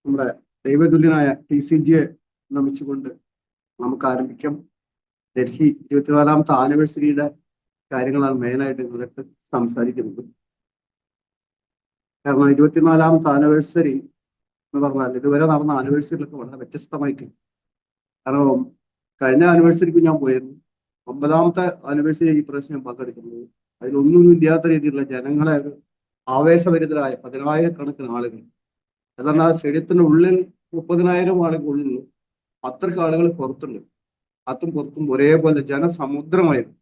നമ്മുടെ ദൈവതുല്യനായ TCGയെ നമിച്ചുകൊണ്ട് നമുക്ക് ആരംഭിക്കാം. ഡൽഹി 24ാമത്തെ ആനിവേഴ്സറിയുടെ കാര്യങ്ങളാണ് മെയിനായിട്ട് ഇന്നത്തെ സംസാരിക്കുന്നത്. കാരണം 24ാമത്തെ ആനിവേഴ്സറി എന്ന് പറഞ്ഞാൽ ഇതുവരെ നടന്ന ആനിവേഴ്സറിയിലൊക്കെ വളരെ വ്യത്യസ്തമായിട്ട്. കാരണം കഴിഞ്ഞ ആനിവേഴ്സറിക്ക് ഞാൻ പോയിരുന്നു. 9ാമത്തെ ആനിവേഴ്സറി ഈ പ്രാവശ്യം ഞാൻ പങ്കെടുക്കുന്നത്. അതിലൊന്നും ഇല്ലാത്ത രീതിയിലുള്ള ജനങ്ങളെ ആവേശഭരിതരായ 10,000-കണക്കിന് ആളുകൾ. എന്നാൽ ആ സ്റ്റേഡിയത്തിന്റെ ഉള്ളിൽ 30,000 ആളുകൾ ഉള്ളൂ. അത്രയ്ക്ക് ആളുകൾ പുറത്തുണ്ട്. അത്തും പുറത്തും ഒരേപോലെ ജനസമുദ്രമായിരുന്നു.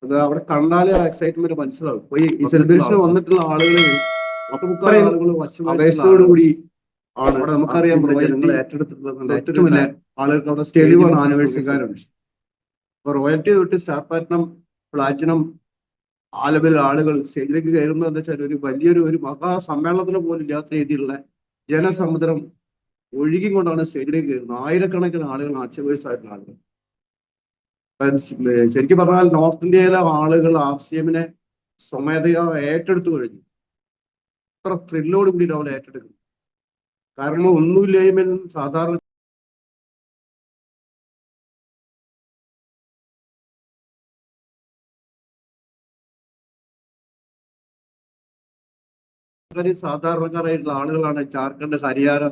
അത് അവിടെ കണ്ടാൽ എക്സൈറ്റ്മെന്റ് മനസ്സിലാവും. ഈ സെലിബ്രേഷൻ വന്നിട്ടുള്ള ആളുകൾ ആളുകൾ ആവേശത്തോടുകൂടി ആണ്. അവിടെ നമുക്കറിയാം ജനങ്ങൾ ഏറ്റെടുത്തിട്ടുള്ള ഏറ്റവും വലിയ ആളുകൾക്ക് അവിടെ സ്റ്റേഡിയമാണ് ആനിവേഴ്സറിക്കാരുണ്ട്. അപ്പൊ റോയൽറ്റി തൊട്ട് സ്റ്റാർ പ്ലാറ്റിനം, പ്ലാറ്റിനം ആ ലെവൽ ആളുകൾ സ്റ്റേജിലേക്ക് കയറുന്നത് എന്താ വെച്ചാൽ ഒരു മഹാസമ്മേളനത്തിന് പോലും ഇല്ലാത്ത രീതിയിലുള്ള ജനസമുദ്രം ഒഴുകിക്കൊണ്ടാണ് സ്റ്റേജിലേക്ക് കയറുന്നത്. ആയിരക്കണക്കിന് ആളുകൾ ആച്ചവേഴ്സ് ആയിട്ടുള്ള ആളുകൾ. ശരിക്കും പറഞ്ഞാൽ നോർത്ത് ഇന്ത്യയിലെ ആളുകൾ RCMനെ സ്വമേധയാ ഏറ്റെടുത്തു കഴിഞ്ഞു. അത്ര ത്രില്ലോട് കൂടി അവർ ഏറ്റെടുക്കുന്നു. കാരണം ഒന്നുമില്ലേലും സാധാരണ സാധാരണക്കാരായിട്ടുള്ള ആളുകളാണ് ജാർഖണ്ഡ്, ഹരിയാന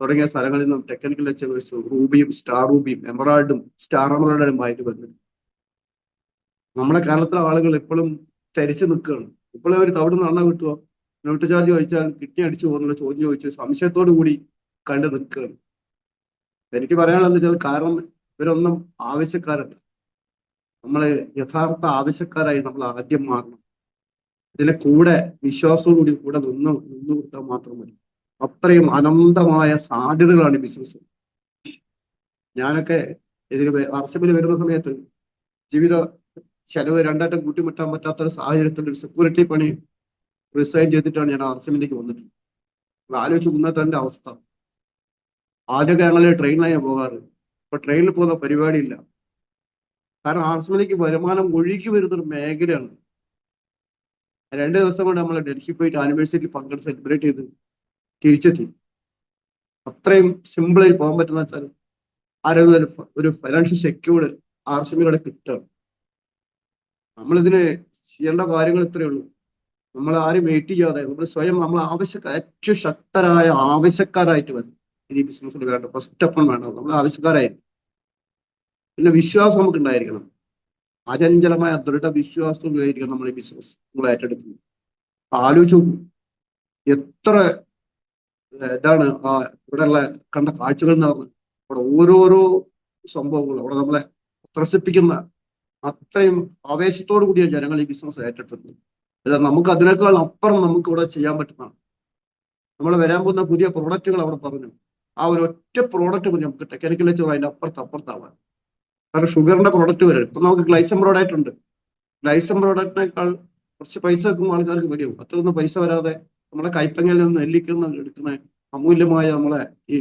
തുടങ്ങിയ സ്ഥലങ്ങളിൽ നിന്നും ടെക്നിക്കൽ ലെക്ചേഴ്സും റൂബിയും സ്റ്റാർ റൂബിയും എമറാൾഡും സ്റ്റാർ എമറാൾഡുമായിട്ട് വരുന്നത്. നമ്മുടെ കേരളത്തിലെ ആളുകൾ ഇപ്പോഴും തരിച്ചു നിൽക്കുകയാണ്. ഇപ്പോഴും അവർ തവിട് നടന്ന കിട്ടുമോ, നോട്ട് ചാർജ് കഴിച്ചാൽ കിഡ്നി അടിച്ചു പോകുന്നുള്ള ചോദ്യം ചോദിച്ച് സംശയത്തോടു കൂടി കണ്ടു നിൽക്കുകയാണ്. എനിക്ക് പറയാനുള്ളത് വെച്ചാൽ കാരണം ഇവരൊന്നും ആവശ്യക്കാരല്ല. നമ്മൾ യഥാർത്ഥ ആവശ്യക്കാരായി നമ്മൾ ആദ്യം മാറണം. ഇതിന്റെ കൂടെ വിശ്വാസത്തോടുകൂടി കൂടെ നിന്ന് കൊടുത്താൽ മാത്രം മതി. അത്രയും അനന്തമായ സാധ്യതകളാണ് ഈ ബിസിനസ്. ഞാനൊക്കെ ഇതിന് RCMൽ വരുന്ന സമയത്ത് ജീവിത ചെലവ് രണ്ടായിട്ടും കൂട്ടിമുട്ടാൻ പറ്റാത്തൊരു സാഹചര്യത്തിൽ ഒരു സെക്യൂരിറ്റി പണി റിസൈൻ ചെയ്തിട്ടാണ് ഞാൻ RCMലേക്ക് വന്നിട്ടുള്ളത്. ആലോചിച്ച് മുന്നത്തെ അവസ്ഥ. ആദ്യമൊക്കെ ഞങ്ങൾ ട്രെയിനിലാണ് പോകാറ്. ഇപ്പൊ ട്രെയിനിൽ പോകുന്ന പരിപാടിയില്ല. കാരണം RCMലേക്ക് വരുമാനം ഒഴുകി വരുന്നൊരു മേഖലയാണ്. 2 ദിവസം കൊണ്ട് നമ്മൾ ഡൽഹി പോയിട്ട് ആനിവേഴ്സറിയിൽ പങ്കെടുത്ത് സെലിബ്രേറ്റ് ചെയ്ത് തിരിച്ചെത്തി. അത്രയും സിമ്പിളായി പോകാൻ പറ്റുന്ന വെച്ചാൽ ആരോഗ്യ ഒരു ഫൈനാൻഷ്യൽ സെക്യൂർഡ് RCMയിലൂടെ കിട്ടുകയാണ്. നമ്മളിതിന് ചെയ്യേണ്ട കാര്യങ്ങൾ ഇത്രയേ ഉള്ളൂ. നമ്മൾ ആരും വെയിറ്റ് ചെയ്യാതെ നമ്മൾ സ്വയം നമ്മൾ ഏറ്റവും ശക്തരായ ആവശ്യക്കാരായിട്ട് വരും. ഈ ബിസിനസ്സിൽ വേണ്ട ഫസ്റ്റ് സ്റ്റെപ്പ് വേണ്ടത് നമ്മൾ ആവശ്യക്കാരായിരിക്കും. പിന്നെ വിശ്വാസം നമുക്ക് ഉണ്ടായിരിക്കണം. അചഞ്ചലമായ ദൃഢവിശ്വാസത്തിലായിരിക്കണം നമ്മൾ ഈ ബിസിനസ് നമ്മൾ ഏറ്റെടുക്കുന്നത്. ആലോചിച്ചു എത്ര ഇതാണ് ഇവിടെയുള്ള കണ്ട കാഴ്ചകൾ എന്ന് പറഞ്ഞാൽ അവിടെ ഓരോരോ സംഭവങ്ങളും അവിടെ നമ്മളെ ത്രസിപ്പിക്കുന്ന അത്രയും ആവേശത്തോടു കൂടിയ ജനങ്ങൾ ഈ ബിസിനസ് ഏറ്റെടുത്തിട്ടുണ്ട്. അതായത് നമുക്ക് അതിനേക്കാൾ അപ്പുറം നമുക്ക് ഇവിടെ ചെയ്യാൻ പറ്റുന്നതാണ്. നമ്മൾ വരാൻ പോകുന്ന പുതിയ പ്രോഡക്റ്റുകൾ അവിടെ പറഞ്ഞു. ആ ഒരു ഒറ്റ പ്രോഡക്റ്റ് മതി നമുക്ക് ടെക്നിക്കൽ ലെക്ചർ അതിന്റെ അപ്പുറത്താവാൻ. കാരണം ഷുഗറിന്റെ പ്രോഡക്റ്റ് വരും. ഇപ്പൊ നമുക്ക് ഗ്ലൈസം പ്രോഡക്റ്റ് ഉണ്ട്. ഗ്ലൈസം പ്രോഡക്റ്റിനേക്കാൾ കുറച്ച് പൈസ വെക്കുമ്പോൾ ആൾക്കാർക്ക് പേടിയാവും. അത്രയൊന്നും പൈസ വരാതെ നമ്മളെ കൈപ്പങ്ങയിൽ നിന്ന് നെല്ലിക്കുന്ന എടുക്കുന്ന അമൂല്യമായ നമ്മളെ ഈ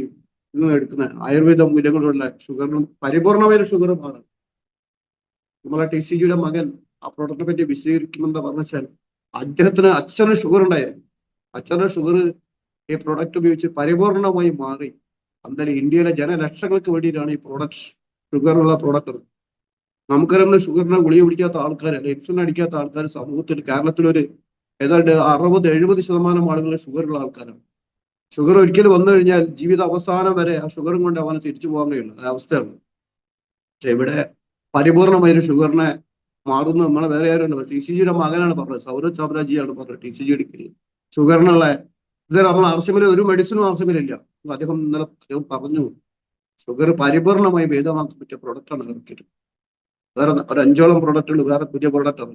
എടുക്കുന്ന ആയുർവേദ മൂല്യങ്ങളുള്ള ഷുഗറിനും പരിപൂർണമായ ഷുഗർ മാറും. നമ്മളെ TCGയുടെ മകൻ ആ പ്രോഡക്റ്റിനെ പറ്റി വിശദീകരിക്കുമെന്ന് പറഞ്ഞാൽ അദ്ദേഹത്തിന് അച്ഛന് ഷുഗർ ഉണ്ടായിരുന്നു. അച്ഛന് ഷുഗർ ഈ പ്രോഡക്റ്റ് ഉപയോഗിച്ച് പരിപൂർണമായി മാറി. എന്തായാലും ഇന്ത്യയിലെ ജനലക്ഷങ്ങൾക്ക് വേണ്ടിയിട്ടാണ് ഈ പ്രോഡക്റ്റ് ഷുഗറുള്ള പ്രോഡക്റ്റ്. നമുക്കറിയുന്ന ഷുഗറിനെ ഗുളിക പിടിക്കാത്ത ആൾക്കാർ, ഇൻസുലിൻ അടിക്കാത്ത ആൾക്കാർ സമൂഹത്തിൽ കേരളത്തിലൊരു ഏതാണ്ട് 60-70% ആളുകൾ ഷുഗറുള്ള ആൾക്കാരാണ്. ഷുഗർ ഒരിക്കലും വന്നു കഴിഞ്ഞാൽ ജീവിത അവസാനം വരെ ആ ഷുഗറും കൊണ്ട് അവന് തിരിച്ചു പോകാൻ കഴിയുള്ളൂ. ഒരവസ്ഥയാണ്. പക്ഷെ ഇവിടെ പരിപൂർണമായൊരു ഷുഗറിനെ മാറുന്നു. നമ്മളെ വേറെ ആരുണ്ട്, TCGയുടെ മകനാണ് പറഞ്ഞത്, സൗരവ് ചാബ്രാജിയാണ് പറഞ്ഞത്. TCG എടുക്കുന്നത് ഷുഗറിനുള്ള ഇത് നമ്മൾ RCMൽ ഒരു മെഡിസിനും RCMലില്ല. അദ്ദേഹം ഇന്നലെ പറഞ്ഞു ഷുഗർ പരിപൂർണമായി ഭേദമാക്കാൻ പറ്റിയ പ്രോഡക്റ്റാണ് ഇറക്കിയിട്ട്. വേറെ ഒരു 5ഓളം പ്രോഡക്റ്റുകൾ വേറെ പുതിയ പ്രോഡക്റ്റാണ്.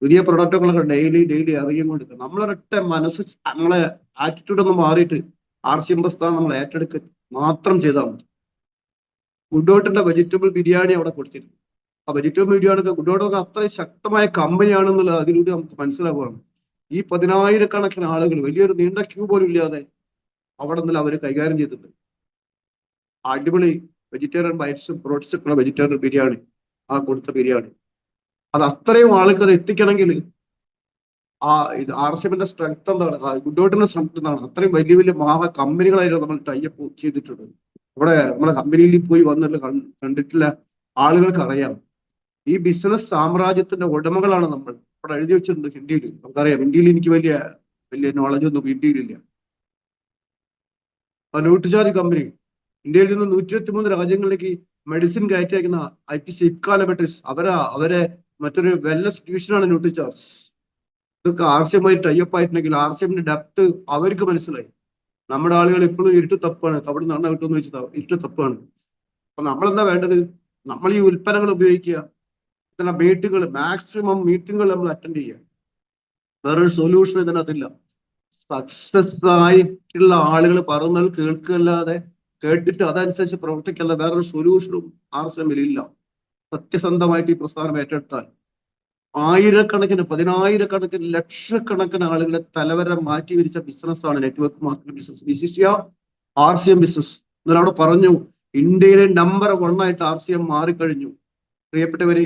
പുതിയ പ്രോഡക്റ്റുകളൊക്കെ ഡെയിലി അറിയുകൊണ്ടിരിക്കുക. നമ്മളൊരൊറ്റ മനസ്സ് നമ്മളെ ആറ്റിറ്റ്യൂഡ് ഒന്ന് മാറിയിട്ട് RCM പ്രസ്ഥാനം നമ്മൾ ഏറ്റെടുക്കുക മാത്രം ചെയ്താൽ മതി. ഗുഡോട്ടിന്റെ വെജിറ്റബിൾ ബിരിയാണി അവിടെ കൊടുത്തിരുന്നു. ആ വെജിറ്റബിൾ ബിരിയാണി ഗുഡോട്ടൊക്കെ അത്രയും ശക്തമായ കമ്പനിയാണെന്നുള്ളത് അതിലൂടെ നമുക്ക് മനസ്സിലാവുകയാണ്. ഈ 10,000-കണക്കിന് ആളുകൾ വലിയൊരു നീണ്ട ക്യൂ പോലും ഇല്ലാതെ അവിടെ നിന്ന് അവർ കൈകാര്യം ചെയ്തിട്ടുണ്ട്. അടിപൊളി വെജിറ്റേറിയൻ ബൈറ്റ്സും പ്രോട്ടീൻസും വെജിറ്റേറിയൻ ബിരിയാണി, ആ കൊടുത്ത ബിരിയാണി അത് അത്രയും ആൾക്ക് അത് എത്തിക്കണമെങ്കിൽ ഇത് RCMന്റെ സ്ട്രെങ്ത് എന്താണ്, ഗുഡോട്ടിന്റെ സ്ട്രെങ്ത് എന്താണ്? അത്രയും വലിയ വലിയ മഹാ കമ്പനികളായിരുന്നു നമ്മൾ ടൈപ്പ് ചെയ്തിട്ടുണ്ട്. ഇവിടെ നമ്മളെ കമ്പനിയിൽ പോയി വന്നിട്ട് കണ്ടിട്ടില്ല ആളുകൾക്ക് അറിയാം. ഈ ബിസിനസ് സാമ്രാജ്യത്തിന്റെ ഉടമകളാണ് നമ്മൾ. ഇവിടെ എഴുതി വെച്ചിട്ടുണ്ട് ഹിന്ദിയിൽ, നമുക്കറിയാം. ഇന്ത്യയിൽ എനിക്ക് വലിയ വലിയ നോളജ് ഒന്നും ഹിന്ദിയിലില്ല. നൂറ്റുജാതി കമ്പനി ഇന്ത്യയിൽ നിന്ന് 123 രാജ്യങ്ങളിലേക്ക് മെഡിസിൻ കയറ്റി അയക്കുന്ന ITC ഇപ്ക ലബോറട്ടറീസ്, അവരെ മറ്റൊരു വെൽനസ് ഡിവിഷനാണ് ന്യൂട്രിചാർജ്. ഇതൊക്കെ RCMമായി ടൈപ്പ് ആയിട്ടുണ്ടെങ്കിൽ RCMന്റെ ഡെപ്ത് അവർക്ക് മനസ്സിലായി. നമ്മുടെ ആളുകൾ ഇപ്പോഴും ഇരുട്ട് തപ്പാണ്. അവിടെ നിന്ന് എണ്ണ കിട്ടുമെന്ന് വെച്ചാൽ ഇരുട്ട് തപ്പാണ്. അപ്പൊ നമ്മളെന്താ വേണ്ടത്? നമ്മൾ ഈ ഉൽപ്പന്നങ്ങൾ ഉപയോഗിക്കുക, ഇത്തരം മീറ്റിങ്ങൾ, മാക്സിമം മീറ്റിങ്ങുകൾ നമ്മൾ അറ്റൻഡ് ചെയ്യുക. വേറൊരു സൊല്യൂഷൻ ഇതിനകത്തില്ല. സക്സസ് ആയിട്ടുള്ള ആളുകൾ പറയുന്നത് കേൾക്കുകയല്ലാതെ, കേട്ടിട്ട് അതനുസരിച്ച് പ്രവർത്തിക്കല്ല വേറൊരു സൊല്യൂഷനും RCMൽ ഇല്ല. സത്യസന്ധമായിട്ട് ഈ പ്രസ്ഥാനം ഏറ്റെടുത്താൽ ആയിരക്കണക്കിന്, 10,000-കണക്കിന്, ലക്ഷക്കണക്കിന് ആളുകളെ തലവരെ മാറ്റി വിരിച്ച ബിസിനസ്സാണ് നെറ്റ്വർക്ക് മാർക്കറ്റിംഗ് ബിസിനസ്, വിശിഷ്യ RCM ബിസിനസ്. എന്നാൽ അവിടെ പറഞ്ഞു ഇന്ത്യയിലെ നമ്പർ 1 ആയിട്ട് RCM മാറിക്കഴിഞ്ഞു. പ്രിയപ്പെട്ടവര്,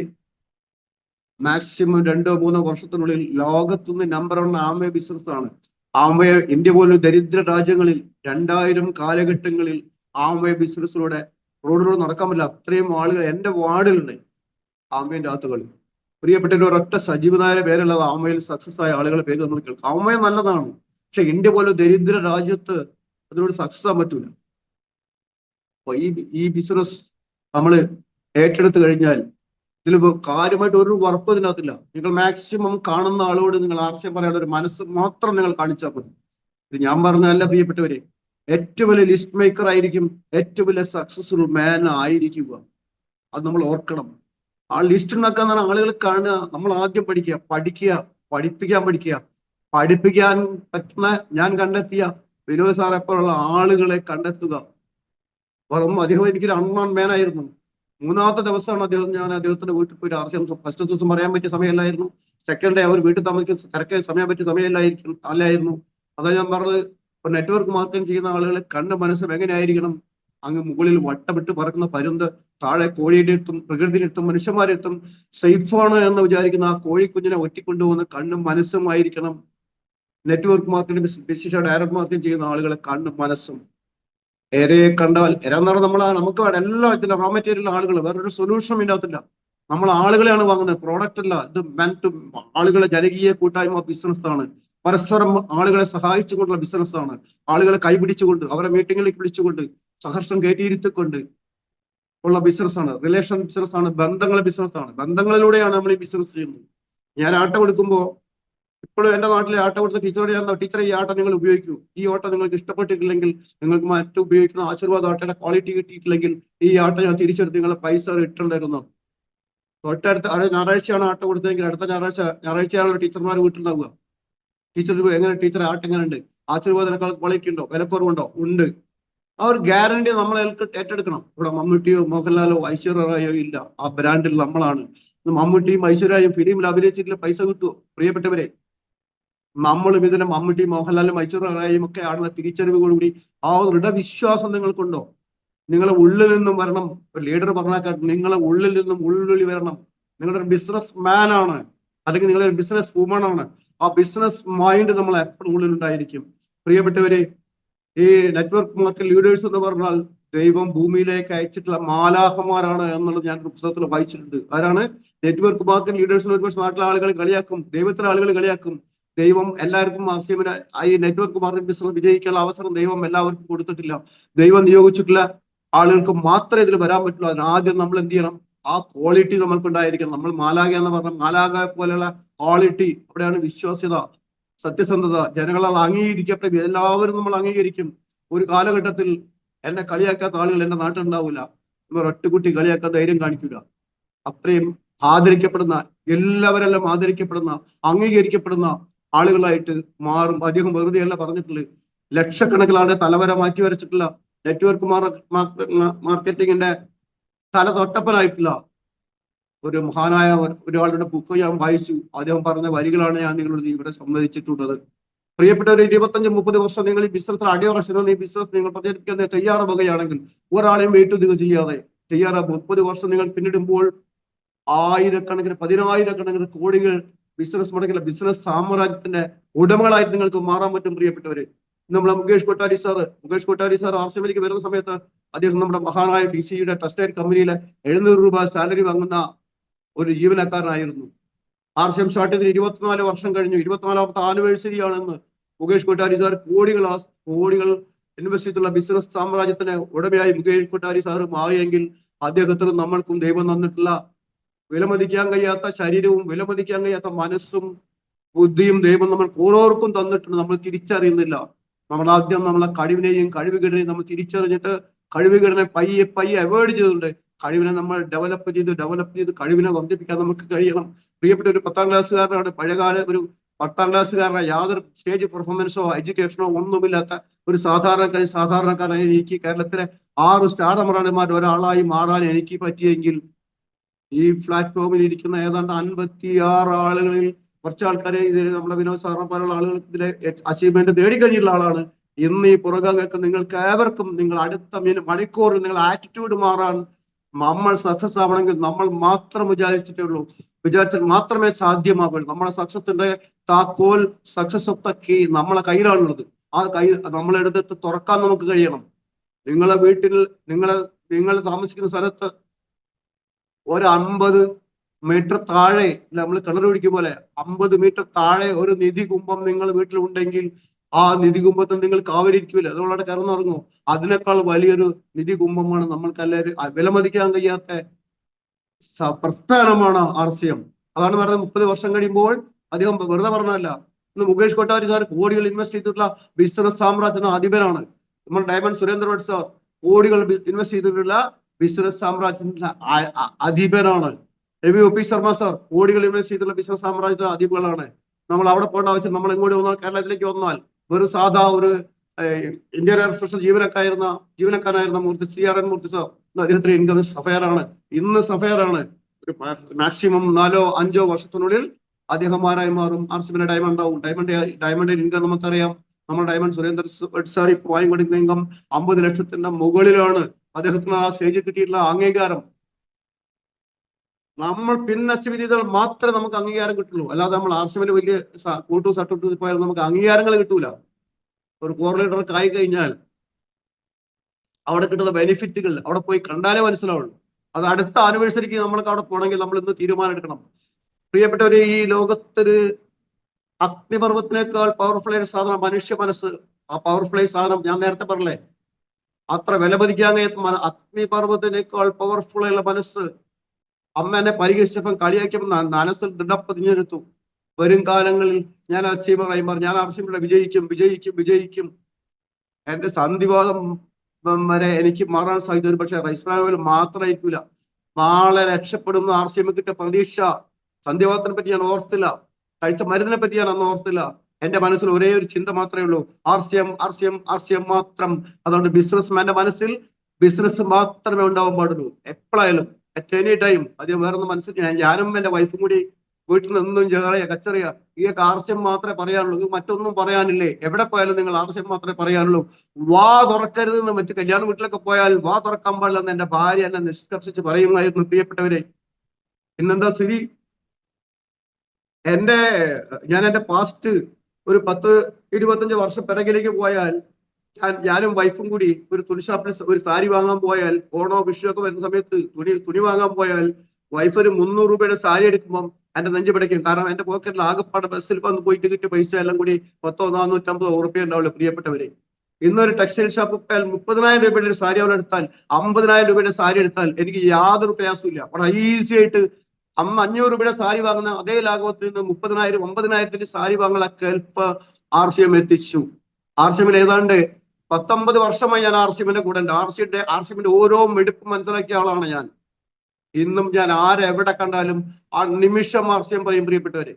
മാക്സിമം 2-3 വർഷത്തിനുള്ളിൽ ലോകത്തുനിന്ന് നമ്പർ 1 ആംവേ ബിസിനസ് ആണ്. ആംവേ ഇന്ത്യ പോലുള്ള ദരിദ്ര രാജ്യങ്ങളിൽ 2000 കാലഘട്ടങ്ങളിൽ ആംവേ ബിസിനസ്സിലൂടെ റോഡിലൂടെ നടക്കാൻ പറ്റില്ല. അത്രയും ആളുകൾ എന്റെ വാർഡിലുണ്ട് ആംവേന്റെ അകത്തുകളിൽ. പ്രിയപ്പെട്ട ഒരൊറ്റ സജീവ് നായരെ പേരുള്ളത് ആംവയിൽ സക്സസ് ആയ ആളുകളെ പേര് നമ്മൾ കേൾക്കും. ആംവേ നല്ലതാണ്, പക്ഷെ ഇന്ത്യ പോലെ ദരിദ്ര രാജ്യത്ത് അതിനോട് സക്സസ് ആകാൻ പറ്റൂല. അപ്പൊ ഈ ബിസിനസ് നമ്മൾ ഏറ്റെടുത്തു കഴിഞ്ഞാൽ ഇതിൽ കാര്യമായിട്ട് ഒരു ഉറപ്പ് ഇതിനകത്തില്ല. നിങ്ങൾ മാക്സിമം കാണുന്ന ആളോട് നിങ്ങൾ RCM പറയാനുള്ള ഒരു മനസ്സ് മാത്രം നിങ്ങൾ കാണിച്ചാൽ മതി. ഇത് ഞാൻ പറഞ്ഞതല്ല പ്രിയപ്പെട്ടവരെ. ഏറ്റവും വലിയ ലിസ്റ്റ് മേക്കർ ആയിരിക്കും ഏറ്റവും വലിയ സക്സസ്ഫുൾ മാൻ ആയിരിക്കുക. അത് നമ്മൾ ഓർക്കണം. ആ ലിസ്റ്റ് ഉണ്ടാക്കാൻ ആളുകൾ കാണുക. നമ്മൾ ആദ്യം പഠിക്കുക, പഠിപ്പിക്കാൻ പറ്റുന്ന ഞാൻ കണ്ടെത്തിയ വിനോദ് സാർ എപ്പോഴുള്ള ആളുകളെ കണ്ടെത്തുക. അദ്ദേഹം എനിക്കൊരു അൺമാൻ മാൻ ആയിരുന്നു. 3-ാമത്തെ ദിവസമാണ് അദ്ദേഹത്തിന്റെ വീട്ടിൽ പോയി RCM. ഫസ്റ്റ് ദിവസം പറയാൻ പറ്റിയ സമയമല്ലായിരുന്നു. സെക്കൻഡ് ഡേ അവർ വീട്ടിൽ താമസിക്കുന്ന തിരക്ക് സമയം പറ്റിയ സമയമല്ലായിരുന്നു. അതാ ഞാൻ പറഞ്ഞത്, ഇപ്പൊ നെറ്റ്വർക്ക് മാർക്കറ്റിംഗ് ചെയ്യുന്ന ആളുകളെ കണ്ട മനസ്സും എങ്ങനെയായിരിക്കണം? അങ്ങ് മുകളിൽ വട്ടമിട്ട് പറക്കുന്ന പരുന്ത്, താഴെ കോഴിയുടെ അടുത്തും പ്രകൃതിയുടെ അടുത്തും മനുഷ്യന്മാരുടെ അടുത്തും സേഫാണ് എന്ന് വിചാരിക്കുന്ന ആ കോഴിക്കുഞ്ഞിനെ ഒറ്റിക്കൊണ്ടുപോകുന്ന കണ്ണും മനസ്സും ആയിരിക്കണം നെറ്റ്വർക്ക് മാർക്കറ്റിംഗ്, വിശേഷ ഡയറക്ട് മാർക്കറ്റിംഗ് ചെയ്യുന്ന ആളുകളെ കണ്ണും മനസ്സും. ഏരയെ കണ്ടാൽ എന്ന് പറഞ്ഞാൽ നമുക്ക് എല്ലാം ഇതിന്റെ റോ മെറ്റീരിയൽ ആളുകൾ, വേറൊരു സൊല്യൂഷനും ഇതിനകത്തില്ല. നമ്മൾ ആളുകളെയാണ് വാങ്ങുന്നത്, പ്രോഡക്റ്റ് അല്ല. ഇത് മെന്റ് ആളുകളെ ജനകീയ കൂട്ടായ്മ ബിസിനസ് ആണ്. പരസ്പരം ആളുകളെ സഹായിച്ചുകൊണ്ടുള്ള ബിസിനസ് ആണ്. ആളുകളെ കൈപിടിച്ചുകൊണ്ട്, അവരെ മീറ്റിങ്ങിലേക്ക് വിളിച്ചുകൊണ്ട്, സഹർഷം കയറ്റിയിരുത്തിക്കൊണ്ട് ഉള്ള ബിസിനസ് ആണ്. റിലേഷൻ ബിസിനസ് ആണ്, ബന്ധങ്ങളെ ബിസിനസ് ആണ്. ബന്ധങ്ങളിലൂടെയാണ് നമ്മൾ ഈ ബിസിനസ് ചെയ്യുന്നത്. ഞാൻ ആട്ട കൊടുക്കുമ്പോൾ ഇപ്പോഴും എന്റെ നാട്ടിലെ ആട്ട കൊടുത്ത ടീച്ചറോട് ഞാൻ, ടീച്ചറെ ഈ ആട്ട നിങ്ങൾ ഉപയോഗിക്കൂ, ഈ ആട്ട നിങ്ങൾക്ക് ഇഷ്ടപ്പെട്ടിട്ടില്ലെങ്കിൽ, നിങ്ങൾക്ക് മറ്റു ഉപയോഗിക്കുന്ന ആശീർവാദ ആട്ടയുടെ ക്വാളിറ്റി കിട്ടിയിട്ടില്ലെങ്കിൽ ഈ ആട്ട ഞാൻ തിരിച്ചെടുത്ത് നിങ്ങളെ പൈസ റിട്ടേൺ തരുന്നു. തൊട്ടടുത്ത ഞായറാഴ്ചയാണ് ആട്ട കൊടുത്തതെങ്കിൽ അടുത്ത ഞായറാഴ്ചയാണ് ടീച്ചർമാർ വീട്ടിലുണ്ടാവുക. ടീച്ചർ എങ്ങനെ, ടീച്ചർ ആട്ട എങ്ങനെ ഉണ്ട്, ആശീർവാദനേക്കാൾ ക്വാളിറ്റി ഉണ്ടോ, വിലക്കുറവുണ്ടോ? ഉണ്ട്. ആ ഒരു ഗ്യാരണ്ടി നമ്മൾ ഏറ്റെടുക്കണം. ഇവിടെ മമ്മൂട്ടിയോ മോഹൻലാലോ ഐശ്വര്യ റായോ ഇല്ല, ആ ബ്രാൻഡിൽ നമ്മളാണ്. മമ്മൂട്ടിയും ഐശ്വര്യയും ഫിലിമിൽ അഭിനയിച്ചിട്ടുള്ള പൈസ കിട്ടുമോ? പ്രിയപ്പെട്ടവരെ, നമ്മളും ഇതിനെ മമ്മൂട്ടിയും മോഹൻലാലും ഐശ്വര്യ റായും ഒക്കെ ആണെന്ന തിരിച്ചറിവുകൂടി ആ ദൃഢവിശ്വാസം നിങ്ങൾക്കുണ്ടോ? നിങ്ങളെ ഉള്ളിൽ നിന്നും വരണം. ഒരു ലീഡർ പറഞ്ഞാൽ നിങ്ങളെ ഉള്ളിൽ നിന്നും ഉള്ളുള്ളി വരണം. നിങ്ങളൊരു ബിസിനസ് മാൻ ആണ്, അല്ലെങ്കിൽ നിങ്ങളൊരു ബിസിനസ് വുമൺ ആണ്. ആ ബിസിനസ് മൈൻഡ് നമ്മൾ എപ്പോഴും ഉള്ളിലുണ്ടായിരിക്കും. പ്രിയപ്പെട്ടവരെ, ഈ നെറ്റ്വർക്ക് മാർക്കറ്റ് ലീഡേഴ്സ് എന്ന് പറഞ്ഞാൽ ദൈവം ഭൂമിയിലേക്ക് അയച്ചിട്ടുള്ള മാലാഹമാരാണ് എന്നുള്ളത് ഞാൻ പുസ്തകത്തിൽ വായിച്ചിട്ടുണ്ട്. ആരാണ് നെറ്റ്വർക്ക് മാർക്കറ്റ് ലീഡേഴ്സിന്? ഒരുപക്ഷെ നാട്ടിലെ ആളുകൾ കളിയാക്കും, ദൈവത്തിലെ ആളുകൾ കളിയാക്കും. ദൈവം എല്ലാവർക്കും RCMന് ഈ നെറ്റ്വർക്ക് മാർക്കറ്റ് ബിസിനസ് വിജയിക്കാനുള്ള അവസരം ദൈവം എല്ലാവർക്കും കൊടുത്തിട്ടില്ല. ദൈവം നിയോഗിച്ചിട്ടുള്ള ആളുകൾക്ക് മാത്രമേ ഇതിൽ വരാൻ പറ്റുള്ളൂ. അതിനാദ്യം നമ്മൾ എന്ത് ചെയ്യണം? ആ ക്വാളിറ്റി നമ്മൾക്കുണ്ടായിരിക്കണം. നമ്മൾ മാലാഖ എന്ന് പറഞ്ഞാൽ മാലാഖ പോലെയുള്ള ക്വാളിറ്റി, അവിടെയാണ് വിശ്വാസ്യത, സത്യസന്ധത, ജനങ്ങളാൽ അംഗീകരിക്കപ്പെട്ട എല്ലാവരും നമ്മൾ അംഗീകരിക്കും. ഒരു കാലഘട്ടത്തിൽ എന്നെ കളിയാക്കാത്ത ആളുകൾ എന്റെ നാട്ടിലുണ്ടാവില്ല. ഇവർ ഒറ്റക്കുട്ടി കളിയാക്കാൻ ധൈര്യം കാണിക്കില്ല. അത്രയും ആദരിക്കപ്പെടുന്ന, എല്ലാവരെല്ലാം ആദരിക്കപ്പെടുന്ന, അംഗീകരിക്കപ്പെടുന്ന ആളുകളായിട്ട് മാറും. അദ്ദേഹം വെറുതെയല്ല പറഞ്ഞിട്ടുള്ളത്. ലക്ഷക്കണക്കിലാണ് തലവര മാറ്റി വരച്ചിട്ടുള്ള നെറ്റ്വർക്ക് മാർക്കറ്റിങ്ങിന്റെ തല തൊട്ടപ്പനായിട്ടുള്ള ഒരു മഹാനായ ഒരാളുടെ ബുക്ക് ഞാൻ വായിച്ചു. അദ്ദേഹം പറഞ്ഞ വരികളാണ് ഞാൻ നിങ്ങളോട് ഇവിടെ സംവദിച്ചിട്ടുള്ളത്. പ്രിയപ്പെട്ടവർ, 25-30 വർഷം നിങ്ങൾ ഈ ബിസിനസ്സിൽ അടിയുറച്ചിരുന്ന ഈ ബിസിനസ് നിങ്ങൾ പ്രചരിപ്പിക്കാൻ തയ്യാറാവുകയാണെങ്കിൽ, ഒരാളെയും വെയിറ്റ് നിങ്ങൾ ചെയ്യാതെ തയ്യാറാകും. 30 വർഷം നിങ്ങൾ പിന്നിടുമ്പോൾ ആയിരക്കണക്കിന്, 10,000-കണക്കിന് കോടികൾ ബിസിനസ് മുടക്കില്ല, ബിസിനസ് സാമ്രാജ്യത്തിന്റെ ഉടമകളായിട്ട് നിങ്ങൾക്ക് മാറാൻ പറ്റും പ്രിയപ്പെട്ടവര്. നമ്മളെ മുകേഷ് കൊട്ടാരി സാർ ആർസിഎമ്മിലേക്ക് വരുന്ന സമയത്ത് അദ്ദേഹം നമ്മുടെ മഹാനായ DCയുടെ ട്രസ്റ്റഡ് കമ്പനിയിലെ 700 രൂപ സാലറി വാങ്ങുന്ന ഒരു ജീവനക്കാരനായിരുന്നു. ആർസിഎം സ്റ്റാർട്ട് ചെയ്ത് 24 വർഷം കഴിഞ്ഞു. 24ാമത്തെ ആനിവേഴ്സറി ആണെന്ന് മുകേഷ് കൊട്ടാരി സാർ കോടികൾ ഇൻവെസ്റ്റ് ചെയ്തുള്ള ബിസിനസ് സാമ്രാജ്യത്തിന് ഉടമയായി മുകേഷ് കൊട്ടാരി സാർ മാറിയെങ്കിൽ അദ്ദേഹത്തിന് നമ്മൾക്കും ദൈവം തന്നിട്ടുള്ള വിലമതിക്കാൻ കഴിയാത്ത ശരീരവും വിലമതിക്കാൻ കഴിയാത്ത മനസ്സും ബുദ്ധിയും ദൈവം നമ്മൾ ഓരോർക്കും തന്നിട്ടുണ്ട്. നമ്മൾ തിരിച്ചറിയുന്നില്ല. നമ്മൾ ആദ്യം നമ്മളെ കഴിവിനെയും കഴിവുകേടിനെയും നമ്മൾ തിരിച്ചറിഞ്ഞിട്ട് കഴിവുകേടിനെ പയ്യെ അവോയ്ഡ് ചെയ്തുകൊണ്ട് കഴിവിനെ നമ്മൾ ഡെവലപ്പ് ചെയ്ത് കഴിവിനെ വർദ്ധിപ്പിക്കാൻ നമുക്ക് കഴിയണം. പ്രിയപ്പെട്ട ഒരു 10ാം ക്ലാസ്സുകാരനാണ്, പഴയകാല ഒരു 10ാം ക്ലാസ്സുകാരനായ യാതൊരു സ്റ്റേജ് പെർഫോമൻസോ എഡ്യൂക്കേഷനോ ഒന്നുമില്ലാത്ത ഒരു സാധാരണക്കാരനായി എനിക്ക് കേരളത്തിലെ 6 സ്റ്റാർ അമറാണിമാർ ഒരാളായി മാറാൻ എനിക്ക് പറ്റിയെങ്കിൽ ഈ പ്ലാറ്റ്ഫോമിൽ ഇരിക്കുന്ന ഏതാണ്ട് 56 ആളുകളിൽ കുറച്ച് ആൾക്കാരെ ഇതിൽ നമ്മുടെ വിനോദ് സാറിനെ പോലുള്ള ആളുകൾക്ക് ഇതിലെ അച്ചീവ്മെന്റ് നേടിക്കഴിഞ്ഞുള്ള ആളാണ്. ഇന്ന് ഈ പുറകങ്ങൾക്ക് നിങ്ങൾക്ക് ഏവർക്കും നിങ്ങൾ അടുത്ത മണിക്കൂറിൽ നിങ്ങൾ ആറ്റിറ്റ്യൂഡ് മാറാൻ നമ്മൾ സക്സസ് ആവണമെങ്കിൽ നമ്മൾ മാത്രം വിചാരിച്ചാൽ മാത്രമേ സാധ്യമാവുള്ളൂ. നമ്മളെ സക്സസിന്റെ താക്കോൽ, സക്സസ് ഓഫ് ദ കീ നമ്മളെ കയ്യിലാണുള്ളത്. ആ കൈ നമ്മളെടുത്ത് തുറക്കാൻ നമുക്ക് കഴിയണം. നിങ്ങളെ വീട്ടിൽ നിങ്ങൾ താമസിക്കുന്ന സ്ഥലത്ത് ഒരു 50 മീറ്റർ താഴെ, നമ്മൾ കിണർ പിടിക്കും പോലെ 50 മീറ്റർ താഴെ ഒരു നിധി കുംഭം നിങ്ങൾ വീട്ടിലുണ്ടെങ്കിൽ ആ നിധി കുംഭത്തിൽ നിങ്ങൾ കാവലിരിക്കൂല, അതുകൊണ്ടാണ് കിടന്നുറങ്ങും. അതിനേക്കാൾ വലിയൊരു നിധി കുംഭമാണ് നമ്മൾക്കെല്ലാവരും വിലമതിക്കാൻ കഴിയാത്ത പ്രസ്ഥാനമാണ് RCM. അതാണ് പറയുന്നത് 30 വർഷം കഴിയുമ്പോൾ അദ്ദേഹം വെറുതെ പറഞ്ഞല്ല. ഇന്ന് മുകേഷ് കൊട്ടാരി സാർ കോടികൾ ഇൻവെസ്റ്റ് ചെയ്തിട്ടുള്ള ബിസിനസ് സാമ്രാജ്യത്തിന് അധിപനാണ്. നമ്മൾ ഡയമണ്ട് സുരേന്ദ്ര ഭട്ട് സാർ കോടികൾ ഇൻവെസ്റ്റ് ചെയ്തിട്ടുള്ള ബിസിനസ് സാമ്രാജ്യത്തിന്റെ അധിപനാണ്. Ravi O P Sharma sir കോടികൾ ഇൻവെസ്റ്റ് ചെയ്തിട്ടുള്ള ബിസിനസ് സാമ്രാജ്യത്തിന്റെ അധിപകളാണ്. നമ്മൾ അവിടെ പോകേണ്ട ആവശ്യം, നമ്മൾ ഇങ്ങോട്ട് വന്നാൽ കേരളത്തിലേക്ക് വന്നാൽ ഒരു സാധാ ഒരു ഇന്ത്യൻ എയർ ഫോഴ്സിൽ ജീവനക്കാരനായിരുന്ന മൂർത്തി CRN മൂർത്തി സാർ അദ്ദേഹത്തിന് ഇൻകം സഫയറാണ്. ഇന്ന് സഫയറാണ്. ഒരു മാക്സിമം 4-5 വർഷത്തിനുള്ളിൽ അദ്ദേഹമാരായി മാറും. RCMന്റെ ഡയമണ്ട് ആവും. ഡയമണ്ട് ഇൻകം നമുക്കറിയാം. നമ്മൾ ഡയമണ്ട് സുരേന്ദ്ര സാർ ഇപ്പോൾ വാങ്ങിക്കൊണ്ടിരിക്കുന്ന ഇൻകം 50 ലക്ഷത്തിന്റെ മുകളിലാണ്. അദ്ദേഹത്തിന് ആ സ്റ്റേജിൽ കിട്ടിയിട്ടുള്ള അംഗീകാരം നമ്മൾ പിന്നച്ചീവ് ചെയ്താൽ മാത്രമേ നമുക്ക് അംഗീകാരം കിട്ടുള്ളൂ. അല്ലാതെ നമ്മൾ RCMന്റെ വലിയ സർട്ടിഫിക്കറ്റ് പോയാൽ നമുക്ക് അംഗീകാരങ്ങൾ കിട്ടൂല. ഒരു കോർഡിനേറ്റർക്ക് ആയി കഴിഞ്ഞാൽ അവിടെ കിട്ടുന്ന ബെനിഫിറ്റുകൾ അവിടെ പോയി കണ്ടാലേ മനസ്സിലാവുള്ളൂ. അത് അടുത്ത ആനിവേഴ്സറിക്ക് നമ്മൾക്ക് അവിടെ പോകണമെങ്കിൽ നമ്മൾ ഇന്ന് തീരുമാനം എടുക്കണം. പ്രിയപ്പെട്ടവര്, ഈ ലോകത്തൊരു അഗ്നിപർവ്വത്തിനേക്കാൾ പവർഫുൾ ആയ സാധനം മനുഷ്യ മനസ്സ്. ആ പവർഫുൾ ആയ സാധനം ഞാൻ നേരത്തെ പറഞ്ഞേ, അത്ര വിലമതിക്കാൻ കഴിയാത്ത അഗ്നിപർവ്വത്തിനേക്കാൾ പവർഫുൾ ആയുള്ള മനസ്സ്. അമ്മ എന്നെ പരിഹസിച്ചപ്പം കളിയാക്കിയപ്പോൾ മനസ്സിൽ ദൃഢപ്പതിഞ്ഞെടുത്തു. വരും കാലങ്ങളിൽ ഞാൻ അച്ചീവറായി മാറി. ഞാൻ RCMയുടെ വിജയിക്കും. എന്റെ സന്ധിവാദം വരെ എനിക്ക് മാറാൻ സാധ്യത, പക്ഷെ റൈസ് ബ്രാൻഡ് മാത്രമായിരിക്കില്ല. നാളെ രക്ഷപ്പെടുന്ന RCM കിട്ടിയ പ്രതീക്ഷ. സന്ധിവാദത്തിനെ പറ്റി ഞാൻ ഓർത്തില്ല, കഴിച്ച മരുന്നിനെ പറ്റി ഞാൻ അന്ന് ഓർത്തില്ല. എന്റെ മനസ്സിൽ ഒരേ ഒരു ചിന്ത മാത്രമേ ഉള്ളൂ, RCM മാത്രം. അതുകൊണ്ട് ബിസിനസ്മാന്റെ മനസ്സിൽ ബിസിനസ് മാത്രമേ ഉണ്ടാവാൻ പാടുള്ളൂ. എപ്പോഴായാലും അറ്റ് എനി ടൈം. അത് വേറൊന്നും മനസ്സിൽ ഞാനും എന്റെ വൈഫും കൂടി വീട്ടിൽ നിന്നും കച്ചറിയ ഈ RCM മാത്രമേ പറയാനുള്ളൂ, ഇത് മറ്റൊന്നും പറയാനില്ലേ? എവിടെ പോയാലും നിങ്ങൾ RCM മാത്രമേ പറയാനുള്ളൂ. വാ തുറക്കരുതെന്ന് മറ്റു കല്യാണ വീട്ടിലൊക്കെ പോയാൽ വാ തുറക്കാൻ പാടില്ലെന്ന് എന്റെ ഭാര്യ എന്നെ നിഷ്കർഷിച്ച് പറയുമായിരുന്നു. പ്രിയപ്പെട്ടവരെ, ഇന്നെന്താ സ്ഥിതി? ഞാൻ എന്റെ പാസ്റ്റ് ഒരു 10-25 വർഷം പിറകിലേക്ക് പോയാൽ, ഞാനും വൈഫും കൂടി ഒരു തുണിഷാപ്പിൽ ഒരു സാരി വാങ്ങാൻ പോയാൽ, ഓണോ വിഷു ഒക്കെ വരുന്ന സമയത്ത് തുണി വാങ്ങാൻ പോയാൽ വൈഫ് ഒരു 300 രൂപയുടെ സാരി എടുക്കുമ്പോൾ എന്റെ നെഞ്ച് പിടയ്ക്കും. കാരണം എന്റെ പോക്കറ്റിൽ ആകെപ്പാടെ ബസ്സിൽ വന്ന് പോയിട്ട് കിട്ടിയ പൈസ എല്ലാം കൂടി 100-450 ഉറുപ്പിക ഉണ്ടാവുള്ളൂ. പ്രിയപ്പെട്ടവരെ, ഇന്നൊരു ടെക്സ്റ്റൈൽ ഷോപ്പ് പോയാൽ 30,000 രൂപയുടെ ഒരു സാരി അവിടെ എടുത്താൽ, 50,000 രൂപയുടെ സാരി എടുത്താൽ എനിക്ക് യാതൊരു പ്രയാസമില്ല. വളരെ ഈസി ആയിട്ട് 500 രൂപയുടെ സാരി വാങ്ങുന്ന അതേ ലാഘവത്തിൽ നിന്ന് 30,000-50,000 സാരി വാങ്ങുന്ന കെൽപ്പ് RCM എത്തിച്ചു. RCMൽ ഏതാണ്ട് 19 വർഷമായി ഞാൻ RCMന്റെ കൂടെ ഉണ്ട്. RCMന്റെ ഓരോ മെടുപ്പും മനസ്സിലാക്കിയ ആളാണ് ഞാൻ. ഇന്നും ഞാൻ ആരെവിടെ കണ്ടാലും ആ നിമിഷം RCM പറയും. പ്രിയപ്പെട്ടവരെ,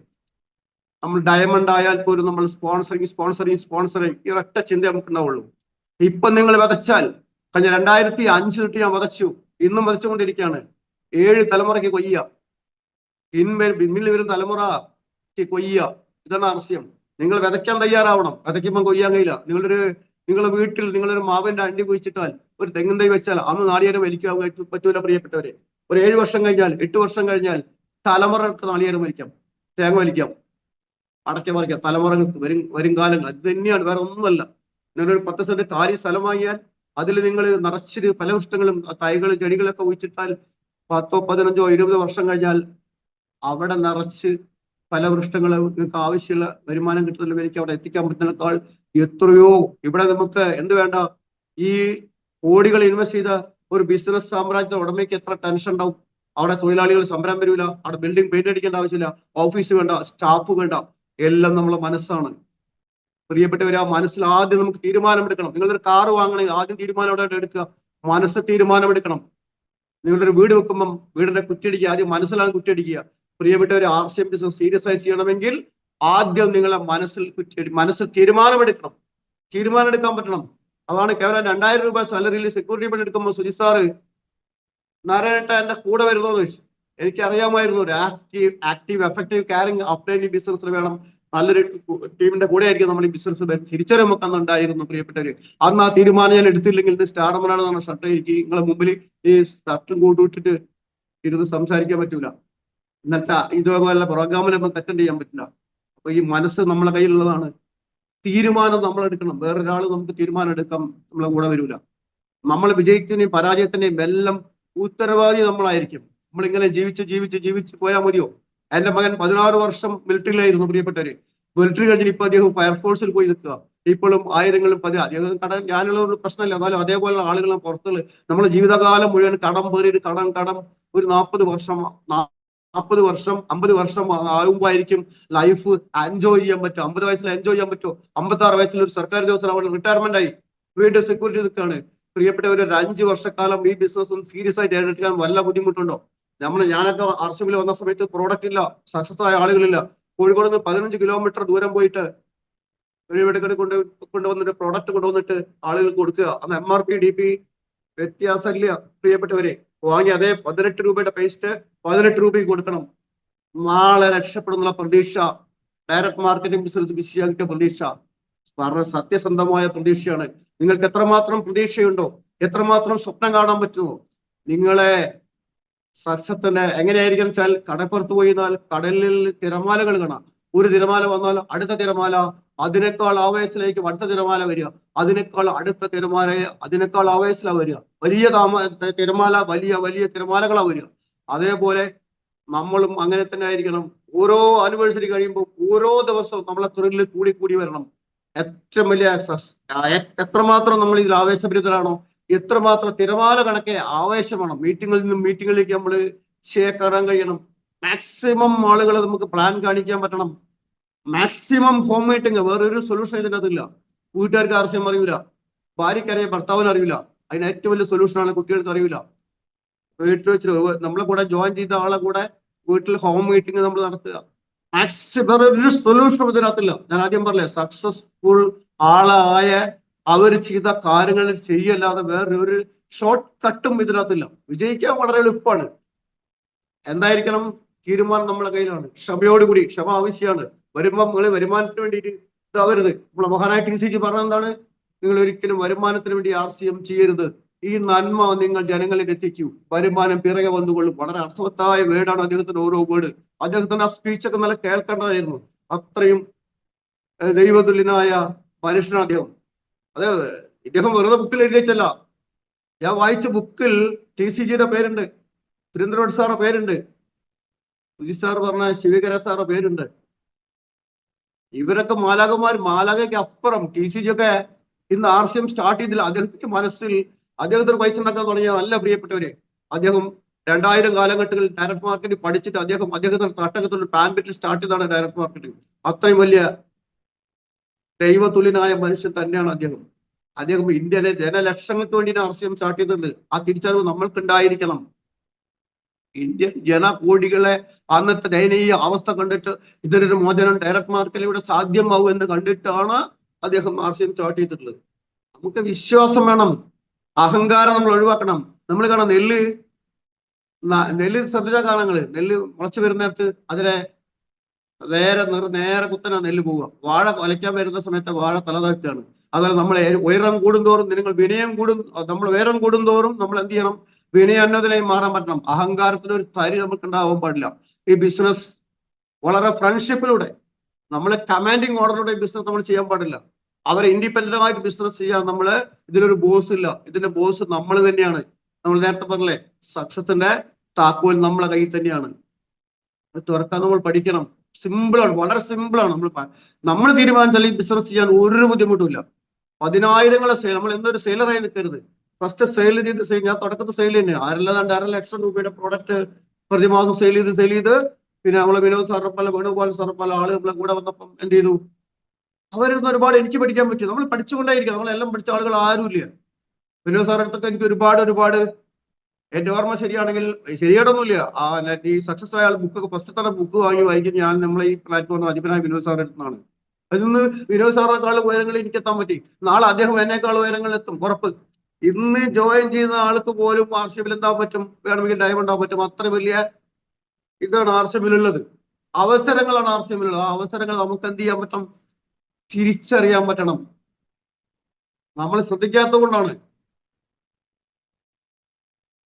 നമ്മൾ ഡയമണ്ട് ആയാൽ പോലും നമ്മൾ സ്പോൺസറിങ് ഈ ഒറ്റ ചിന്ത നമുക്ക് ഉണ്ടാവുള്ളൂ. ഇപ്പൊ നിങ്ങൾ വിതച്ചാൽ, കഴിഞ്ഞ 2005 തൊട്ട് ഞാൻ വിതച്ചു, ഇന്നും വിതച്ചുകൊണ്ടിരിക്കുകയാണ്. 7 തലമുറയ്ക്ക് കൊയ്യ, പിന്നിൽ വരുന്ന തലമുറയ്ക്ക് കൊയ്യ. ഇതാണ് RCM. നിങ്ങൾ വിതയ്ക്കാൻ തയ്യാറാവണം. വിതയ്ക്കുമ്പോൾ കൊയ്യാൻ കഴിയില്ല. നിങ്ങളുടെ വീട്ടിൽ നിങ്ങളൊരു മാവിന്റെ അണ്ടി കുഴിച്ചിട്ടാൽ, ഒരു തെങ്ങിൻ തൈ വെച്ചാൽ അന്ന് നാളികേരം വലിക്കാൻ പറ്റൂല. പ്രിയപ്പെട്ടവരെ, ഒരു 7 വർഷം കഴിഞ്ഞാൽ 8 വർഷം കഴിഞ്ഞാൽ തലമുറക്ക് നാളികേരം വലിക്കാം. തേങ്ങ വലിക്കാം, അടയ്ക്ക പറിക്കാം, തലമുറകൾക്ക് വരും കാലങ്ങൾ. ഇത് തന്നെയാണ്, വേറെ ഒന്നുമല്ല. നിങ്ങളൊരു 10 സെന്റ് കാലി സ്ഥലം വാങ്ങിയാൽ അതിൽ നിങ്ങൾ നിറച്ചിട്ട് ഫലവൃഷ്ടങ്ങളും തൈകൾ ചെടികളൊക്കെ ഒഴിച്ചിട്ടാൽ 10, 15, 20 വർഷം കഴിഞ്ഞാൽ അവിടെ നിറച്ച് ഫലവൃഷ്ടങ്ങൾ നിങ്ങൾക്ക് ആവശ്യമുള്ള വരുമാനം കിട്ടുന്ന വിലയ്ക്ക് അവിടെ എത്തിക്കാൻ പറ്റുന്നതിനേക്കാൾ എത്രയോ. ഇവിടെ നമുക്ക് എന്ത് വേണ്ട, ഈ കോടികൾ ഇൻവെസ്റ്റ് ചെയ്ത ഒരു ബിസിനസ് സാമ്രാജ്യത്തിന്റെ ഉടമയ്ക്ക് എത്ര ടെൻഷൻ ഉണ്ടാവും. അവിടെ തൊഴിലാളികൾ സമരം വരില്ല, അവിടെ ബിൽഡിംഗ് പെയിന്റ് അടിക്കേണ്ട ആവശ്യമില്ല, ഓഫീസ് വേണ്ട, സ്റ്റാഫ് വേണ്ട, എല്ലാം നമ്മളെ മനസ്സാണ്. പ്രിയപ്പെട്ടവർ, ആ മനസ്സിൽ ആദ്യം നമുക്ക് തീരുമാനമെടുക്കണം. നിങ്ങളൊരു കാറ് വാങ്ങണമെങ്കിൽ ആദ്യം തീരുമാനം അവിടെ എടുക്കുക, മനസ്സ് തീരുമാനമെടുക്കണം. നിങ്ങളുടെ ഒരു വീട് വെക്കുമ്പം വീടിന്റെ കുറ്റിയടിക്കുക, ആദ്യം മനസ്സിലാണ് കുറ്റിയടിക്കുക. പ്രിയപ്പെട്ടവർ, ആർസിഎം ബിസിനസ് സീരിയസ് ആയി ചെയ്യണമെങ്കിൽ ആദ്യം നിങ്ങളെ മനസ്സിൽ തീരുമാനമെടുക്കണം. തീരുമാനം എടുക്കാൻ പറ്റണം. അതാണ് കേവലം 2000 രൂപ സാലറിയിൽ സെക്യൂരിറ്റി പണി എടുക്കുമ്പോൾ സുജിത് സാറ് നാരായണേട്ട എന്റെ കൂടെ വരുന്നോന്ന് ചോദിച്ചു. എനിക്കറിയാമായിരുന്നു ഒരു ആക്റ്റീവ് എഫക്റ്റീവ് കെയറിംഗ് അപ്ലൈനിങ് ബിസിനസ് വേണം, നല്ലൊരു ടീമിന്റെ കൂടെ ആയിരിക്കും നമ്മൾ ഈ ബിസിനസ് തിരിച്ചറിവ് വെക്കുന്നുണ്ടായിരുന്നു. പ്രിയപ്പെട്ടവര്, അന്ന് ആ തീരുമാനം ഞാൻ എടുത്തില്ലെങ്കിൽ ഇത് സ്റ്റാർമനാണെന്നാണ് ഷർട്ട്. എനിക്ക് നിങ്ങളെ മുമ്പിൽ ഈ ഷർട്ടും കൂട്ടിട്ട് ഇരുന്ന് സംസാരിക്കാൻ പറ്റൂല. ഇന്നത്തെ ഇതുപോലെ പ്രോഗ്രാമിൽ നമുക്ക് അറ്റൻഡ് ചെയ്യാൻ പറ്റില്ല. അപ്പൊ ഈ മനസ്സ് നമ്മളെ കയ്യിലുള്ളതാണ്. തീരുമാനം നമ്മൾ എടുക്കണം. വേറൊരാൾ നമുക്ക് തീരുമാനം എടുക്കാൻ നമ്മളെ കൂടെ വരൂല. നമ്മൾ വിജയത്തിന്റെയും പരാജയത്തിന്റെയും എല്ലാം ഉത്തരവാദി നമ്മളായിരിക്കും. നമ്മളിങ്ങനെ ജീവിച്ച് പോയാൽ മതിയോ? എന്റെ മകൻ 16 വർഷം മിലിറ്ററിയിലായിരുന്നു. പ്രിയപ്പെട്ടവര്, മിലിറ്ററി കഴിഞ്ഞിട്ട് ഇപ്പൊ അദ്ദേഹം ഫയർഫോഴ്സിൽ പോയി നിൽക്കുക. ഇപ്പോഴും ആയിരങ്ങളും അദ്ദേഹം കടം, ഞാനുള്ള ഒരു പ്രശ്നമില്ല, എന്നാലും അതേപോലെ ആളുകളും പുറത്തുള്ള നമ്മളെ ജീവിതകാലം മുഴുവൻ കടം പേറിയിട്ട് കടം ഒരു 40 വർഷം 50 വർഷം ആകുമ്പോഴായിരിക്കും ലൈഫ് എൻജോയ് ചെയ്യാൻ പറ്റും. 50 വയസ്സിൽ എൻജോയ് ചെയ്യാൻ പറ്റുമോ? 56 വയസ്സിൽ ഒരു സർക്കാർ ഉദ്യോഗസ്ഥൻ അവിടെ റിട്ടയർമെന്റ് ആയി വീണ്ടും സെക്യൂരിറ്റി നിൽക്കുകയാണ്. പ്രിയപ്പെട്ടവർ, ഒരു 5 വർഷക്കാലം ഈ ബിസിനസ് ഒന്ന് സീരിയസ് ആയിട്ട് എടുക്കാൻ വല്ല ബുദ്ധിമുട്ടുണ്ടോ? ഞാനൊക്കെ ആർസിഎമ്മിൽ വന്ന സമയത്ത് പ്രോഡക്റ്റ് ഇല്ല, സക്സസ് ആയ ആളുകളില്ല. കോഴിക്കോട് നിന്ന് 15 കിലോമീറ്റർ ദൂരം പോയിട്ട് ഒരു ഇവിടെ കൊണ്ടുവന്നിട്ട് പ്രോഡക്റ്റ് കൊണ്ടുവന്നിട്ട് ആളുകൾക്ക് കൊടുക്കുക. അന്ന് MRP DP വ്യത്യാസമില്ല. പ്രിയപ്പെട്ടവരെ, വാങ്ങി അതേ 18 രൂപയുടെ പേസ്റ്റ് 18 രൂപയ്ക്ക് കൊടുക്കണം. നാളെ രക്ഷപ്പെടുന്നുള്ള പ്രതീക്ഷ, ഡയറക്ട് മാർക്കറ്റിംഗ് ബിസിനസ് ബിസിയാക്കിയ പ്രതീക്ഷ, വളരെ സത്യസന്ധമായ പ്രതീക്ഷയാണ്. നിങ്ങൾക്ക് എത്രമാത്രം പ്രതീക്ഷയുണ്ടോ, എത്രമാത്രം സ്വപ്നം കാണാൻ പറ്റുമോ? നിങ്ങളെ സക്സസിന് എങ്ങനെയായിരിക്കും വെച്ചാൽ, കടപ്പുറത്ത് പോയിരുന്നാൽ കടലിൽ തിരമാലകൾ കാണാം. ഒരു തിരമാല വന്നാൽ അടുത്ത തിരമാല, അതിനേക്കാൾ ആവേശത്തിലേക്ക് അടുത്ത തിരമാല വരിക, അതിനേക്കാൾ അടുത്ത തിരമാല, അതിനേക്കാൾ ആവേശത്തിലാണ് വരിക. വലിയ തിരമാല, വലിയ തിരമാലകളാ വരിക. അതേപോലെ നമ്മളും അങ്ങനെ തന്നെ ആയിരിക്കണം. ഓരോ ആനിവേഴ്സറി കഴിയുമ്പോൾ ഓരോ ദിവസവും നമ്മളെ ത്രില്ല് കൂടി വരണം. ഏറ്റവും വലിയ എത്രമാത്രം നമ്മൾ ഇതിൽ ആവേശഭരിതരാണോ, എത്രമാത്രം തിരമാല കണക്കെ ആവേശമാണ്. മീറ്റിങ്ങിൽ നിന്നും മീറ്റിങ്ങിലേക്ക് നമ്മൾ കയറാൻ കഴിയണം. മാക്സിമം ആളുകളെ നമുക്ക് പ്ലാൻ കാണിക്കാൻ പറ്റണം. Maximum home meeting. വേറൊരു സൊല്യൂഷൻ ഇതിനകത്തില്ല. വീട്ടുകാർക്ക് ആർസിഎം അറിയില്ല, ഭാര്യക്കറിയാം, ഭർത്താവിന് അറിയില്ല. അതിന് ഏറ്റവും വലിയ സൊല്യൂഷനാണ് കുട്ടികൾക്ക് അറിയില്ല. വീട്ടിൽ വെച്ചിട്ട് നമ്മളെ കൂടെ ജോയിൻ ചെയ്ത ആളെ കൂടെ വീട്ടിൽ ഹോം മീറ്റിംഗ് നമ്മൾ നടത്തുക. മാക്സിമം വേറൊരു സൊല്യൂഷനും ഇതിനകത്തില്ല. ഞാൻ ആദ്യം പറഞ്ഞേ, സക്സസ്ഫുൾ ആളായ അവർ ചെയ്ത കാര്യങ്ങൾ ചെയ്യല്ലാതെ വേറൊരു ഷോർട്ട് കട്ടും ഇതിനകത്തില്ല. വിജയിക്കാൻ വളരെ എളുപ്പമാണ്. എന്തായിരിക്കണം? തീരുമാനം നമ്മളെ കയ്യിലാണ്. ക്ഷമയോടുകൂടി, ക്ഷമ ആവശ്യമാണ്. വരുമാനത്തിന് വേണ്ടിയിട്ട് ഇതാവരുത്. നമ്മളെ മഹാനായ TCG പറഞ്ഞ എന്താണ്? നിങ്ങൾ ഒരിക്കലും വരുമാനത്തിന് വേണ്ടി ആർസിഎം ചെയ്യരുത്. ഈ നന്മ നിങ്ങൾ ജനങ്ങളിൽ എത്തിക്കൂ. വരുമാനം പിറകെ വന്നുകൊള്ളും. വളരെ അർത്ഥവത്തായ വേർഡാണ് അദ്ദേഹത്തിന്റെ ഓരോ വേർഡ്. അദ്ദേഹത്തിന്റെ ആ സ്പീച്ചൊക്കെ നല്ല കേൾക്കേണ്ടതായിരുന്നു. അത്രയും ദൈവതുല്യനായ മനുഷ്യനാണ് അദ്ദേഹം. അതെ, ഇദ്ദേഹം വെറുതെ ബുക്കിൽ എഴുതിച്ചല്ല. ഞാൻ വായിച്ച ബുക്കിൽ TCGയുടെ പേരുണ്ട്, സുരേന്ദ്രനാഥ് സാറുടെ പേരുണ്ട്, സുജിത് സാർ പറഞ്ഞ ശിവകര സാറുടെ പേരുണ്ട്. ഇവരൊക്കെ മാലാഖയ്ക്ക് അപ്പുറം. TCG ഒക്കെ ഇന്ന് ആർസിഎം സ്റ്റാർട്ട് ചെയ്തില്ല. അദ്ദേഹത്തിന്റെ മനസ്സിൽ അദ്ദേഹത്തിന് പൈസ ഉണ്ടാക്കാൻ തുടങ്ങിയ നല്ല പ്രിയപ്പെട്ടവരെ. അദ്ദേഹം 2000 കാലഘട്ടങ്ങളിൽ ഡയറക്ട് മാർക്കറ്റ് പഠിച്ചിട്ട് അദ്ദേഹത്തിന്റെ തട്ടകത്തിൽ പാൻപെറ്റിൽ സ്റ്റാർട്ട് ചെയ്താണ് ഡയറക്ട് മാർക്കറ്റ്. അത്രയും വലിയ ദൈവതുല്യനായ മനുഷ്യൻ തന്നെയാണ് അദ്ദേഹം. ഇന്ത്യയിലെ ജനലക്ഷങ്ങൾക്ക് വേണ്ടിയാണ് ആർസിഎം സ്റ്റാർട്ട് ചെയ്തത്. ആ തിരിച്ചറിവ് നമ്മൾക്ക് ഉണ്ടായിരിക്കണം. ഇന്ത്യൻ ജനകോടികളെ അന്നത്തെ ദയനീയ അവസ്ഥ കണ്ടിട്ട് ഇതിനൊരു മോചനം ഡയറക്ട് മാർക്കറ്റിലൂടെ സാധ്യമാവും എന്ന് കണ്ടിട്ടാണ് അദ്ദേഹം ആർസിഎം സ്റ്റാർട്ട് ചെയ്തിട്ടുള്ളത്. നമുക്ക് വിശ്വാസം വേണം, അഹങ്കാരം നമ്മൾ ഒഴിവാക്കണം. നമ്മൾ കാണാം നെല്ല് ശ്രദ്ധിച്ച കാലങ്ങള്, നെല്ല് മുളച്ചു വരുന്ന നേരത്ത് അതിലെ നേരെ കുത്തന നെല്ല് പോവുക. വാഴ കൊലയ്ക്കാൻ വരുന്ന സമയത്ത് വാഴ തലതാഴ്ത്തുകയാണ്. അതുപോലെ നമ്മൾ ഉയരം കൂടുന്തോറും നമ്മൾ ഉയരം കൂടുന്തോറും നമ്മൾ എന്ത് ചെയ്യണം? വിനയാന്വതനായി മാറാൻ പറ്റണം. അഹങ്കാരത്തിന് ഒരു തരി നമുക്ക് ഉണ്ടാവാൻ പാടില്ല. ഈ ബിസിനസ് വളരെ ഫ്രണ്ട്ഷിപ്പിലൂടെ. നമ്മൾ കമാൻഡിങ് ഓർഡറിലൂടെ ബിസിനസ് നമ്മൾ ചെയ്യാൻ പാടില്ല. അവരെ ഇൻഡിപെൻഡന്റ് ആയിട്ട് ബിസിനസ് ചെയ്യാൻ നമ്മള് ഇതിലൊരു ബോസ് ഇല്ല. ഇതിന്റെ ബോസ് നമ്മൾ തന്നെയാണ്. നമ്മൾ നേരത്തെ പറഞ്ഞില്ലേ, സക്സസിന്റെ താക്കോൽ നമ്മളെ കയ്യിൽ തന്നെയാണ്. അത് തുറക്കാൻ നമ്മൾ പഠിക്കണം. സിമ്പിളാണ്, വളരെ സിമ്പിളാണ്. നമ്മൾ തീരുമാനിച്ചാൽ ഈ ബിസിനസ് ചെയ്യാൻ ഒരു ബുദ്ധിമുട്ടുമില്ല. 10,000 സെയിൽ, നമ്മൾ എന്തൊരു സെയിലറായി നിൽക്കരുത്. ഫസ്റ്റ് സെയിൽ ചെയ്ത് ഞാൻ തുടക്കത്തിൽ സെയിൽ തന്നെയാണ്. 1,00,000 രൂപയുടെ പ്രോഡക്റ്റ് പ്രതിമാസം സെയിൽ ചെയ്ത് പിന്നെ നമ്മളെ വിനോദ് സാറപ്പല, വേണുഗോപാൽ സാറപ്പല ആള് നമ്മളെ കൂടെ വന്നപ്പം എന്ത് ചെയ്തു, അവരിന്ന് ഒരുപാട് എനിക്ക് പഠിക്കാൻ പറ്റി. നമ്മൾ പഠിച്ചുകൊണ്ടേയിരിക്കും. നമ്മളെല്ലാം പഠിച്ച ആളുകൾ ആരുമില്ല. വിനോദ് സാറടുത്തൊക്കെ എനിക്ക് ഒരുപാട് എന്റെ ഓർമ്മ ശരിയാണെങ്കിൽ, ശരിയായിട്ടൊന്നുമില്ല, ഈ സക്സസ് ആയ ബുക്കൊക്കെ ഫസ്റ്റ് തന്നെ ബുക്ക് വായിക്കും ഞാൻ. നമ്മളെ ഈ പ്ലാറ്റ്ഫോമിൽ അധിപനായ വിനോദ് സാറിന്റെ അടുത്താണ്. അതിന്ന് വിനോദ് സാറിനേക്കാൾ ഉയരങ്ങളിൽ എനിക്ക് എത്താൻ പറ്റി. നാളെ അദ്ദേഹം എന്നേക്കാൾ ഉയരങ്ങളിൽ എത്തും, ഉറപ്പ്. ഇന്ന് ജോയിൻ ചെയ്യുന്ന ആൾക്ക് പോലും ആർഷിപ്പിൽ എന്താ പറ്റും, വേണമെങ്കിൽ ഡയമണ്ട് ആവാൻ പറ്റും. അത്ര വലിയ ഇതാണ് ആർഷിപ്പിലുള്ളത്. അവസരങ്ങളാണ് ആർഷിപ്പിലുള്ളത്. ആ അവസരങ്ങൾ നമുക്ക് എന്ത് ചെയ്യാൻ പറ്റണം, തിരിച്ചറിയാൻ പറ്റണം. നമ്മൾ ശ്രദ്ധിക്കാത്തത് കൊണ്ടാണ്.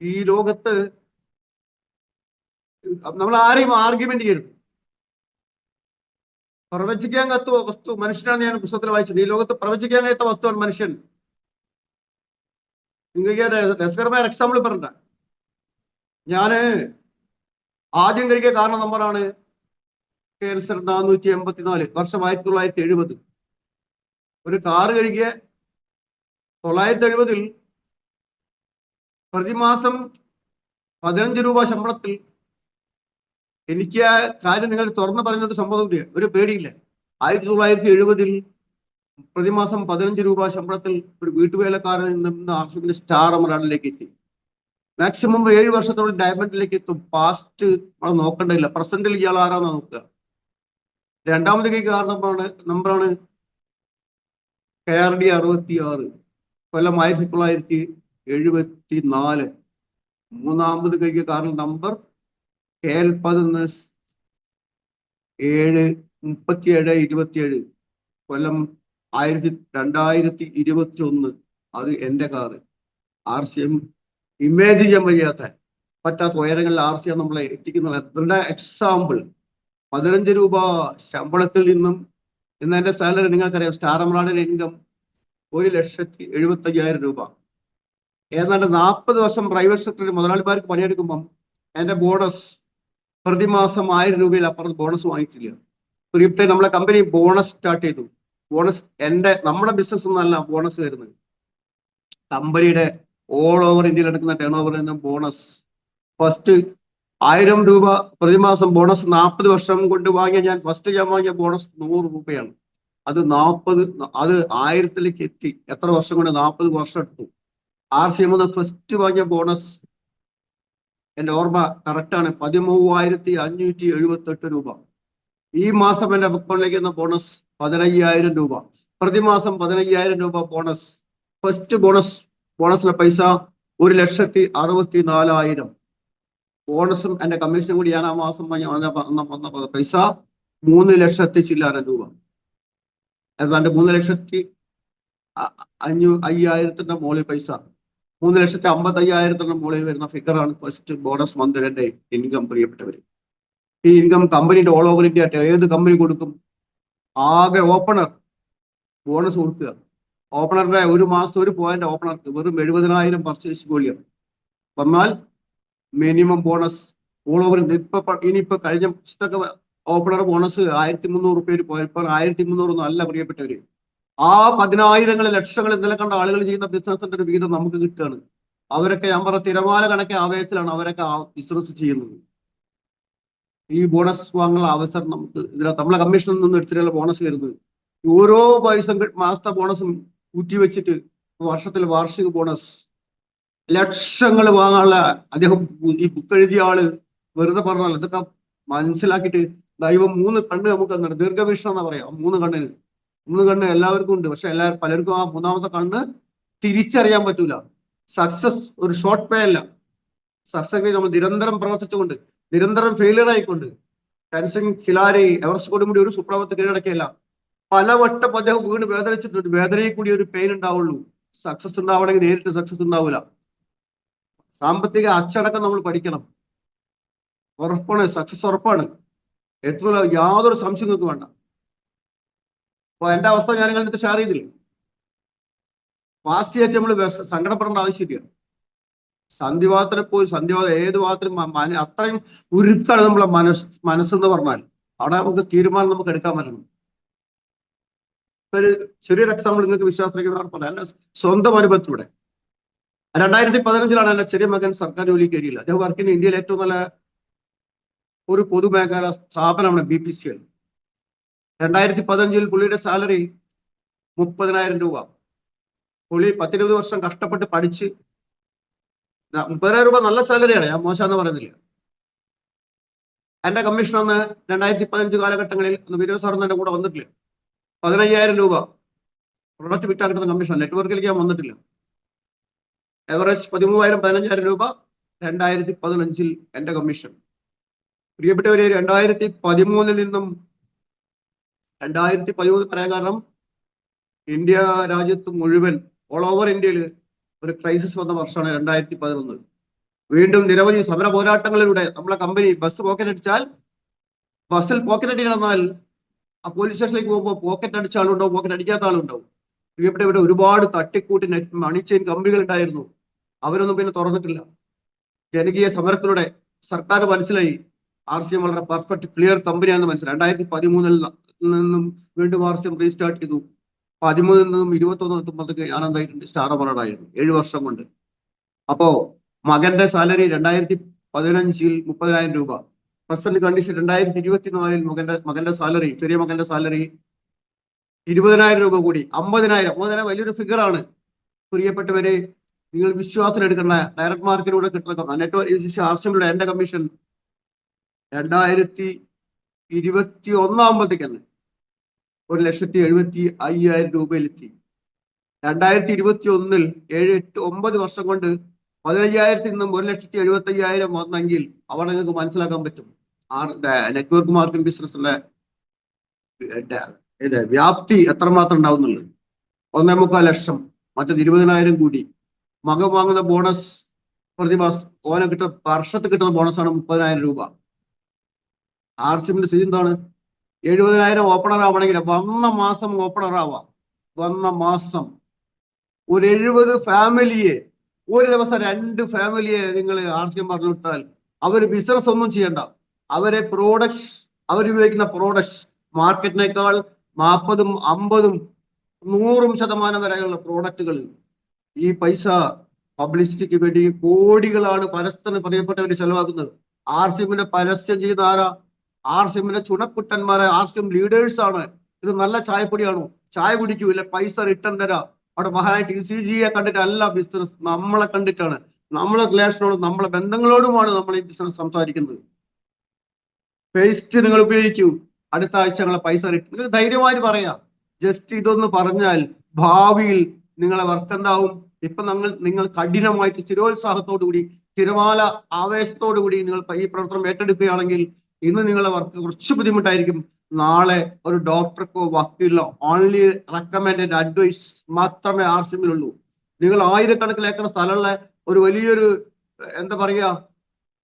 ഈ ലോകത്ത് നമ്മൾ ആരെയും ആർഗ്യുമെന്റ് ചെയ്യരുത്. പ്രവചിക്കാൻ കത്തുവ വസ്തു മനുഷ്യനാണ്. ഞാൻ പുസ്തകത്തിൽ വായിച്ചത്, ഈ ലോകത്ത് പ്രവചിക്കാൻ കഴിയാത്ത വസ്തുവാണ് മനുഷ്യൻ. നിങ്ങൾക്ക് രസകരമായ എക്സാമ്പിൾ പറഞ്ഞ, ഞാന് ആദ്യം കഴിക്കിയ കാരണം നമ്പറാണ് KL 484, വർഷം 1970. ഒരു കാറ് കഴുകിയ 970 പ്രതിമാസം 15 രൂപ ശമ്പളത്തിൽ എനിക്ക് ആ കാര്യം നിങ്ങൾ തുറന്നു പറയുന്നൊരു സംഭവമില്ല, ഒരു പേടിയില്ല. 1970 പ്രതിമാസം 15 രൂപ ശമ്പളത്തിൽ ഒരു വീട്ടുവേലക്കാരൻ നിന്ന് ആർഷിപ്പിന്റെ സ്റ്റാർ എമറാൾഡിലേക്ക് എത്തി. മാക്സിമം 7 വർഷത്തോളം ഡയമണ്ടിലേക്ക് എത്തും. പാസ്റ്റ് നമ്മൾ നോക്കേണ്ടതില്ല, പ്രസന്റിൽ ഇയാൾ ആരാന്നാ നോക്കുക. രണ്ടാമത് നമ്പറാണ് KRD 66, കൊല്ലം 1974. മൂന്നാമത് കഴിക്കിയ കാറിന്റെ നമ്പർ KL 3727, കൊല്ലം 2021. അത് എന്റെ കാറ്. RCM ഇമേജ് ചെയ്യാൻ പറ്റാത്ത ഉയരങ്ങളിൽ RCM നമ്മളെ എത്തിക്കുന്നത്. അതിന്റെ എക്സാമ്പിൾ 15 രൂപ ശമ്പളത്തിൽ നിന്നും, ഇന്ന് എന്റെ സാലറി നിങ്ങൾക്കറിയാം, സ്റ്റാർ എമറാൾഡിന്റെ ഇൻകം 1,75,000 രൂപ. ഏതാണ്ട് 40 വർഷം പ്രൈവറ്റ് സെക്ടറിൽ മുതലാളിമാർക്ക് പണിയെടുക്കുമ്പം എന്റെ ബോണസ് പ്രതിമാസം 1000 രൂപയിൽ അപ്പുറത്ത് ബോണസ് വാങ്ങിച്ചില്ല. പ്രീപെയ്ഡ് നമ്മളെ കമ്പനി ബോണസ് സ്റ്റാർട്ട് ചെയ്തു. ബോണസ് നമ്മുടെ ബിസിനസ് ഒന്നല്ല ബോണസ് തരുന്നത്, കമ്പനിയുടെ ഓൾ ഓവർ ഇന്ത്യയിൽ എടുക്കുന്ന ടേൺ ഓവറിൽ നിന്ന് ബോണസ്. ഫസ്റ്റ് 1000 രൂപ പ്രതിമാസം ബോണസ് 40 വർഷം കൊണ്ട് വാങ്ങിയ ഞാൻ വാങ്ങിയ ബോണസ് 100 രൂപയാണ്. അത് 1000ലേക്ക് എത്തി. എത്ര വർഷം കൊണ്ട്? 40 വർഷം എടുത്തു. RCM ഫസ്റ്റ് വാങ്ങിയ ബോണസ് എന്റെ ഓർമ്മ കറക്റ്റാണ്, 13,578 രൂപ. ഈ മാസം എന്റെ അക്കൗണ്ടിലേക്ക് എന്ന ബോണസ് 15,000 രൂപ. പ്രതിമാസം 15,000 രൂപ ബോണസ്. ഫസ്റ്റ് ബോണസിലെ പൈസ 1,64,000. ബോണസും എന്റെ കമ്മീഷനും കൂടി ഞാൻ ആ മാസം വന്ന പൈസ 3,00,000 ചില്ലാന രൂപ. ഏതാണ്ട് 3,05,000 മുകളിൽ പൈസ. 3,55,000 മുകളിൽ വരുന്ന ഫിഗറാണ് ഫസ്റ്റ് ബോണസ് മന്ത് എന്റെ ഇൻകം. പ്രിയപ്പെട്ടവര്, ഈ ഇൻകം കമ്പനിയുടെ ഓൾ ഓവർ ഇന്ത്യ ഏത് കമ്പനി കൊടുക്കും? ആകെ ഓപ്പണർ ബോണസ് കൊടുക്കുക. ഓപ്പണറുടെ ഒരു മാസം ഒരു പോയിന്റ് ഓപ്പണർക്ക് വെറും 70,000 പർച്ചേസ് വോളിയം വന്നാൽ മിനിമം ബോണസ് ഓൾ ഓവർ ഇനിയിപ്പോ കഴിഞ്ഞ പുസ്തക ഓപ്പണർ ബോണസ് 1,300 രൂപയിൽ പോയപ്പോൾ 1,300 ഒന്നും അല്ല പ്രിയപ്പെട്ടവര്. ആ 10,000 ലക്ഷങ്ങൾ ഇന്നലെ കണ്ട ആളുകൾ ചെയ്യുന്ന ബിസിനസിന്റെ ഒരു വിഹിതം നമുക്ക് കിട്ടുകയാണ്. അവരൊക്കെ ഞാൻ പറഞ്ഞ തിരമാല കണക്കെ ആവേശത്തിലാണ് അവരൊക്കെ ബിസിനസ് ചെയ്യുന്നത്. ഈ ബോണസ് വാങ്ങുന്ന അവസരം നമുക്ക് ഇതിനകത്ത് നമ്മളെ കമ്മീഷനിൽ നിന്ന് എടുത്തിട്ടുള്ള ബോണസ് വരുന്നത്. ഓരോ പൈസ മാസത്തെ ബോണസും കൂട്ടി വെച്ചിട്ട് വർഷത്തിൽ വാർഷിക ബോണസ് ലക്ഷങ്ങൾ വാങ്ങാനുള്ള അദ്ദേഹം ഈ ബുക്ക് എഴുതിയ ആള് വെറുതെ പറഞ്ഞാൽ ഇതൊക്കെ മനസ്സിലാക്കിയിട്ട് ദൈവം 3 കണ്ണ് നമുക്ക് തന്നിട്ട്, ദീർഘവീക്ഷണം എന്നാ പറയാം. 3 കണ്ണ് എല്ലാവർക്കും ഉണ്ട്. പക്ഷെ പലർക്കും ആ 3ാമത്തെ കണ്ണ് തിരിച്ചറിയാൻ പറ്റൂല. സക്സസ് ഒരു ഷോർട്ട് പേ അല്ല. സക്സസ് നമ്മൾ നിരന്തരം പ്രവർത്തിച്ചുകൊണ്ട്, നിരന്തരം ഫെയിലിയർ ആയിക്കൊണ്ട്, ടെൻസിംഗ് ഹിലാരി എവറസ്റ്റ് കൊടുമുടി ഒരു സുപ്രഭാതത്തെ കീഴടക്കിയല്ല, പലവട്ടം അദ്ദേഹം വീണ് വേദനിച്ചിട്ടുണ്ട്. വേദനയിൽ കൂടി ഒരു പെയിൻ ഉണ്ടാവുള്ളൂ. സക്സസ് ഉണ്ടാവണമെങ്കിൽ നേരിട്ട് സക്സസ് ഉണ്ടാവില്ല. സാമ്പത്തിക അച്ചടക്കം നമ്മൾ പഠിക്കണം. ഉറപ്പാണ്, സക്സസ് ഉറപ്പാണ്. എത്തുന്നില്ല, യാതൊരു സംശയം നിങ്ങൾക്ക് വേണ്ട. അപ്പൊ എന്റെ അവസ്ഥ ഞാൻ നിങ്ങളുടെ അടുത്ത് ഷെയർ ചെയ്തില്ല. ഫാസ്റ്റ് ചേച്ചി നമ്മൾ സങ്കടപ്പെടേണ്ട ആവശ്യമില്ല. സന്ധിവാദത്തിനെ പോയി സന്ധിവാദം ഏത് വാദത്തിനും അത്രയും ഉരുക്കാണ് നമ്മളെ മനസ്സെന്ന് പറഞ്ഞാൽ അവിടെ നമുക്ക് തീരുമാനം നമുക്ക് എടുക്കാൻ പറ്റണം. ഒരു ചെറിയൊരു എക്സാമ്പിൾ നിങ്ങൾക്ക് വിശ്വാസം എന്റെ സ്വന്തം അനുഭവത്തിലൂടെ 2015 എന്റെ ചെറിയ മകൻ സർക്കാർ ജോലിക്ക് കയറിയില്ല. അദ്ദേഹം വർക്ക് ചെയ്യുന്ന ഇന്ത്യയിലെ ഏറ്റവും നല്ല ഒരു പൊതുമേഖല സ്ഥാപനമാണ് BPCL. 2015 പുള്ളിയുടെ സാലറി 30,000 രൂപ. പുള്ളി 10-20 വർഷം കഷ്ടപ്പെട്ട് പഠിച്ച് 30,000 രൂപ നല്ല സാലറിയാണ്, ഞാൻ മോശമെന്ന് പറയുന്നില്ല. എന്റെ കമ്മീഷൻ അന്ന് 2015 കാലഘട്ടങ്ങളിൽ വിനോദ് സാറിന് എന്റെ കൂടെ വന്നിട്ടില്ല. 15,000 രൂപ പ്രൊഡക്റ്റ് വിറ്റാ കിട്ടുന്ന കമ്മീഷൻ, നെറ്റ്വർക്കിലേക്ക് ഞാൻ വന്നിട്ടില്ല. എവറേജ് 13,000-15,000 രൂപ 2015 എന്റെ കമ്മീഷൻ. പ്രിയപ്പെട്ടവരെ, 2013 നിന്നും 2013 പറയാൻ കാരണം ഇന്ത്യ രാജ്യത്ത് മുഴുവൻ ഓൾ ഓവർ ഇന്ത്യയിൽ ഒരു ക്രൈസിസ് വന്ന വർഷമാണ് 2011. വീണ്ടും നിരവധി സമര പോരാട്ടങ്ങളിലൂടെ നമ്മളെ കമ്പനി ബസ് പോക്കറ്റ് അടിച്ചാൽ, ബസ്സിൽ പോക്കറ്റ് അടി നടന്നാൽ ആ പോലീസ് സ്റ്റേഷനിലേക്ക് പോകുമ്പോൾ പോക്കറ്റ് അടിച്ച ആളുണ്ടാവും, പോക്കറ്റ് അടിക്കാത്ത ആളുണ്ടാവും. പ്രിയപ്പെട്ടവരുടെ ഒരുപാട് തട്ടിക്കൂട്ടി മണി ചെയിൻ കമ്പനികൾ ഉണ്ടായിരുന്നു, അവരൊന്നും പിന്നെ തുറന്നിട്ടില്ല. ജനകീയ സമരത്തിലൂടെ സർക്കാർ മനസ്സിലായി RCM വളരെ പെർഫെക്റ്റ് ക്ലിയർ കമ്പനിയാണെന്ന് മനസ്സിലായി. 2013 നിന്നും വീണ്ടും RCM റീസ്റ്റാർട്ട് ചെയ്തു. 13 നിന്നും 21 എത്തുമ്പോഴത്തേക്ക് ഞാൻ എന്തായിട്ടുണ്ട്, സ്റ്റാർ അവാർഡായിരുന്നു 7 വർഷം കൊണ്ട്. അപ്പോ മകന്റെ സാലറി 2015 30,000 രൂപ. പ്രസന്റ് കണ്ടീഷൻ 2024 മകന്റെ സാലറി, ചെറിയ മകന്റെ സാലറി 20,000 രൂപ കൂടി 50,000 വലിയൊരു ഫിഗറാണ്. പ്രിയപ്പെട്ടവരെ, നിങ്ങൾ വിശ്വാസം എടുക്കുന്ന ഡയറക്ട് മാർക്കറ്റിലൂടെ കിട്ടുന്ന നെറ്റ്വർക്ക് RCMയുടെ എന്റെ കമ്മീഷൻ 2021 ആകുമ്പോഴത്തേക്ക് തന്നെ 1,75,000 രൂപയിലെത്തി. 2021 7-8-9 വർഷം കൊണ്ട് 15,000 നിന്നും 1,75,000 വന്നെങ്കിൽ അവിടെ നിങ്ങൾക്ക് മനസ്സിലാക്കാൻ പറ്റും നെറ്റ്വർക്ക് മാർക്കറ്റിംഗ് ബിസിനസിന്റെ വ്യാപ്തി എത്രമാത്രം ഉണ്ടാവുന്നുള്ളത്. 1.25 ലക്ഷം, മറ്റത് 20,000 കൂടി. മകൻ വാങ്ങുന്ന ബോണസ് പ്രതിമാസം ഓനെ വർഷത്തിൽ കിട്ടുന്ന ബോണസാണ് 30,000 രൂപ. RCMന്റെ സ്ഥിതി എന്താണ്? 70,000 ഓപ്പണർ ആവണമെങ്കിൽ വന്ന മാസം ഓപ്പണർ ആവാം. വന്ന മാസം ഒരു 70 ഫാമിലിയെ, ഒരു ദിവസം 2 ഫാമിലിയെ നിങ്ങൾ RCM പറഞ്ഞു വിട്ടാൽ അവർ ബിസിനസ് ഒന്നും ചെയ്യണ്ട. അവരെ പ്രോഡക്ട്സ്, അവരുപയോഗിക്കുന്ന പ്രോഡക്ട്സ് മാർക്കറ്റിനേക്കാൾ 40%, 50%, 100% വരെയുള്ള പ്രോഡക്റ്റുകൾ. ഈ പൈസ പബ്ലിസിറ്റിക്ക് വേണ്ടി കോടികളാണ് പരസ്പരം പ്രിയപ്പെട്ടവർ ചെലവാക്കുന്നത്. RCMന്റെ പരസ്യം ചെയ്യുന്ന ആരാ? RCMന്റെ ചുണക്കുട്ടന്മാരെ RCM ലീഡേഴ്സ് ആണ്. ഇത് നല്ല ചായപ്പൊടിയാണോ? ചായ കുടിക്കൂല, പൈസ റിട്ടേൺ തരാം. അവിടെ മഹാനായിട്ട് ECGയെ കണ്ടിട്ടല്ല ബിസിനസ്, നമ്മളെ കണ്ടിട്ടാണ്, നമ്മളെ റിലേഷനോടും നമ്മളെ ബന്ധങ്ങളോടുമാണ് നമ്മൾ ഈ ബിസിനസ് സംസാരിക്കുന്നത്. പേസ്റ്റ് നിങ്ങൾ ഉപയോഗിക്കൂ, അടുത്ത ആഴ്ച നിങ്ങളെ പൈസ റിട്ടേൺ. നിങ്ങൾക്ക് ധൈര്യമായിട്ട് പറയാം. ജസ്റ്റ് ഇതൊന്ന് പറഞ്ഞാൽ ഭാവിയിൽ നിങ്ങളെ വർക്ക് എന്താവും. ഇപ്പൊ നിങ്ങൾ കഠിനമായിട്ട് സ്ഥിരോത്സാഹത്തോടു കൂടി, തിരമാല ആവേശത്തോടു കൂടി നിങ്ങൾ ഈ പ്രവർത്തനം ഏറ്റെടുക്കുകയാണെങ്കിൽ ഇന്ന് നിങ്ങളുടെ വർക്ക് കുറച്ച് ബുദ്ധിമുട്ടായിരിക്കും. നാളെ ഒരു ഡോക്ടർക്കോ വക്കീലോ ഓൺലി റെക്കമെൻഡഡ് അഡ്വൈസ് മാത്രമേ RCMലുള്ളൂ. നിങ്ങൾ ആയിരക്കണക്കിന് ഏക്കർ സ്ഥലമുള്ള ഒരു വലിയൊരു എന്താ പറയുക,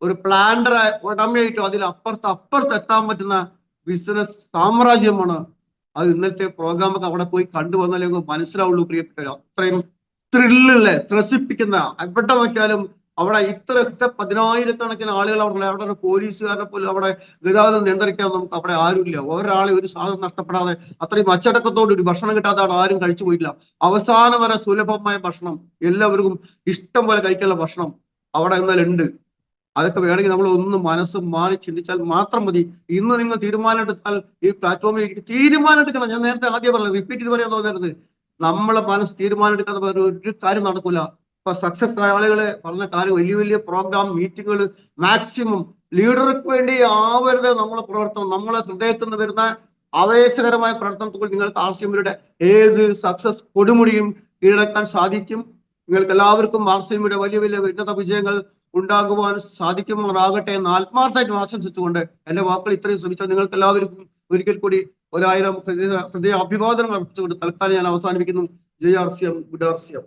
ഒരു പ്ലാന്റർ ഉടമയായിട്ടോ അതിൽ അപ്പുറത്ത് എത്താൻ പറ്റുന്ന ബിസിനസ് സാമ്രാജ്യമാണ് അത്. ഇന്നത്തെ പ്രോഗ്രാമൊക്കെ അവിടെ പോയി കണ്ടുവന്നാലേ മനസ്സിലാവുള്ളൂ പ്രിയപ്പെട്ടവർ. അത്രയും ത്രില്ലുള്ള, ത്രസിപ്പിക്കുന്ന, എവിടെ നോക്കിയാലും അവിടെ ഇത്രയൊക്കെ 10,000-കണക്കിന് ആളുകൾ അവിടെ പോലീസുകാരനെ പോലും അവിടെ ഗതാഗതം നിയന്ത്രിക്കാൻ നമുക്ക് അവിടെ ആരുമില്ല. ഒരാളെ ഒരു സാധനം നഷ്ടപ്പെടാതെ അത്രയും അച്ചടക്കത്തോട് ഒരു ഭക്ഷണം കിട്ടാതെ അവിടെ ആരും കഴിച്ചു പോയിട്ടില്ല. അവസാനം വരെ സുലഭമായ ഭക്ഷണം, എല്ലാവർക്കും ഇഷ്ടം പോലെ കഴിക്കാനുള്ള ഭക്ഷണം അവിടെ ഇന്നലുണ്ട്. അതൊക്കെ വേണമെങ്കിൽ നമ്മൾ ഒന്ന് മനസ്സ് മാറി ചിന്തിച്ചാൽ മാത്രം മതി. ഇന്ന് നിങ്ങൾ തീരുമാനം എടുത്താൽ ഈ പ്ലാറ്റ്ഫോമിൽ തീരുമാനം എടുക്കണം. ഞാൻ നേരത്തെ ആദ്യം പറഞ്ഞു, റിപ്പീറ്റ് ചെയ്ത് പറയാൻ തോന്നരുത്. നമ്മളെ മനസ്സ് തീരുമാനം എടുക്കാതെ ഒരു കാര്യം നടക്കൂല. ഇപ്പൊ സക്സസ് ആയ ആളുകളെ പറഞ്ഞ കാര്യം, വലിയ വലിയ പ്രോഗ്രാം മീറ്റിങ്ങുകൾ, മാക്സിമം ലീഡർക്ക് വേണ്ടി ആവരുത് നമ്മളെ പ്രവർത്തനം. നമ്മളെ ഹൃദയത്തിൽ നിന്ന് വരുന്ന ആവേശകരമായ പ്രവർത്തനത്തിൽ നിങ്ങൾക്ക് RCMയുടെ ഏത് സക്സസ് കൊടുമുടിയും കീഴടക്കാൻ സാധിക്കും. നിങ്ങൾക്ക് എല്ലാവർക്കും RCMയുടെ വലിയ വലിയ ഉന്നത വിജയങ്ങൾ ഉണ്ടാകുവാൻ സാധിക്കുമാറാകട്ടെ എന്ന് ആത്മാർത്ഥമായിട്ട് ആശംസിച്ചുകൊണ്ട് എന്റെ വാക്കുകൾ ഇത്രയും ശ്രമിച്ചാൽ നിങ്ങൾക്ക് എല്ലാവർക്കും ഒരിക്കൽ കൂടി 1000 ഹൃദയ അഭിവാദനങ്ങൾ അർപ്പിച്ചുകൊണ്ട് തൽക്കാലം ഞാൻ അവസാനിപ്പിക്കുന്നു. ജയ് RCM, ഗുഡ് RCM.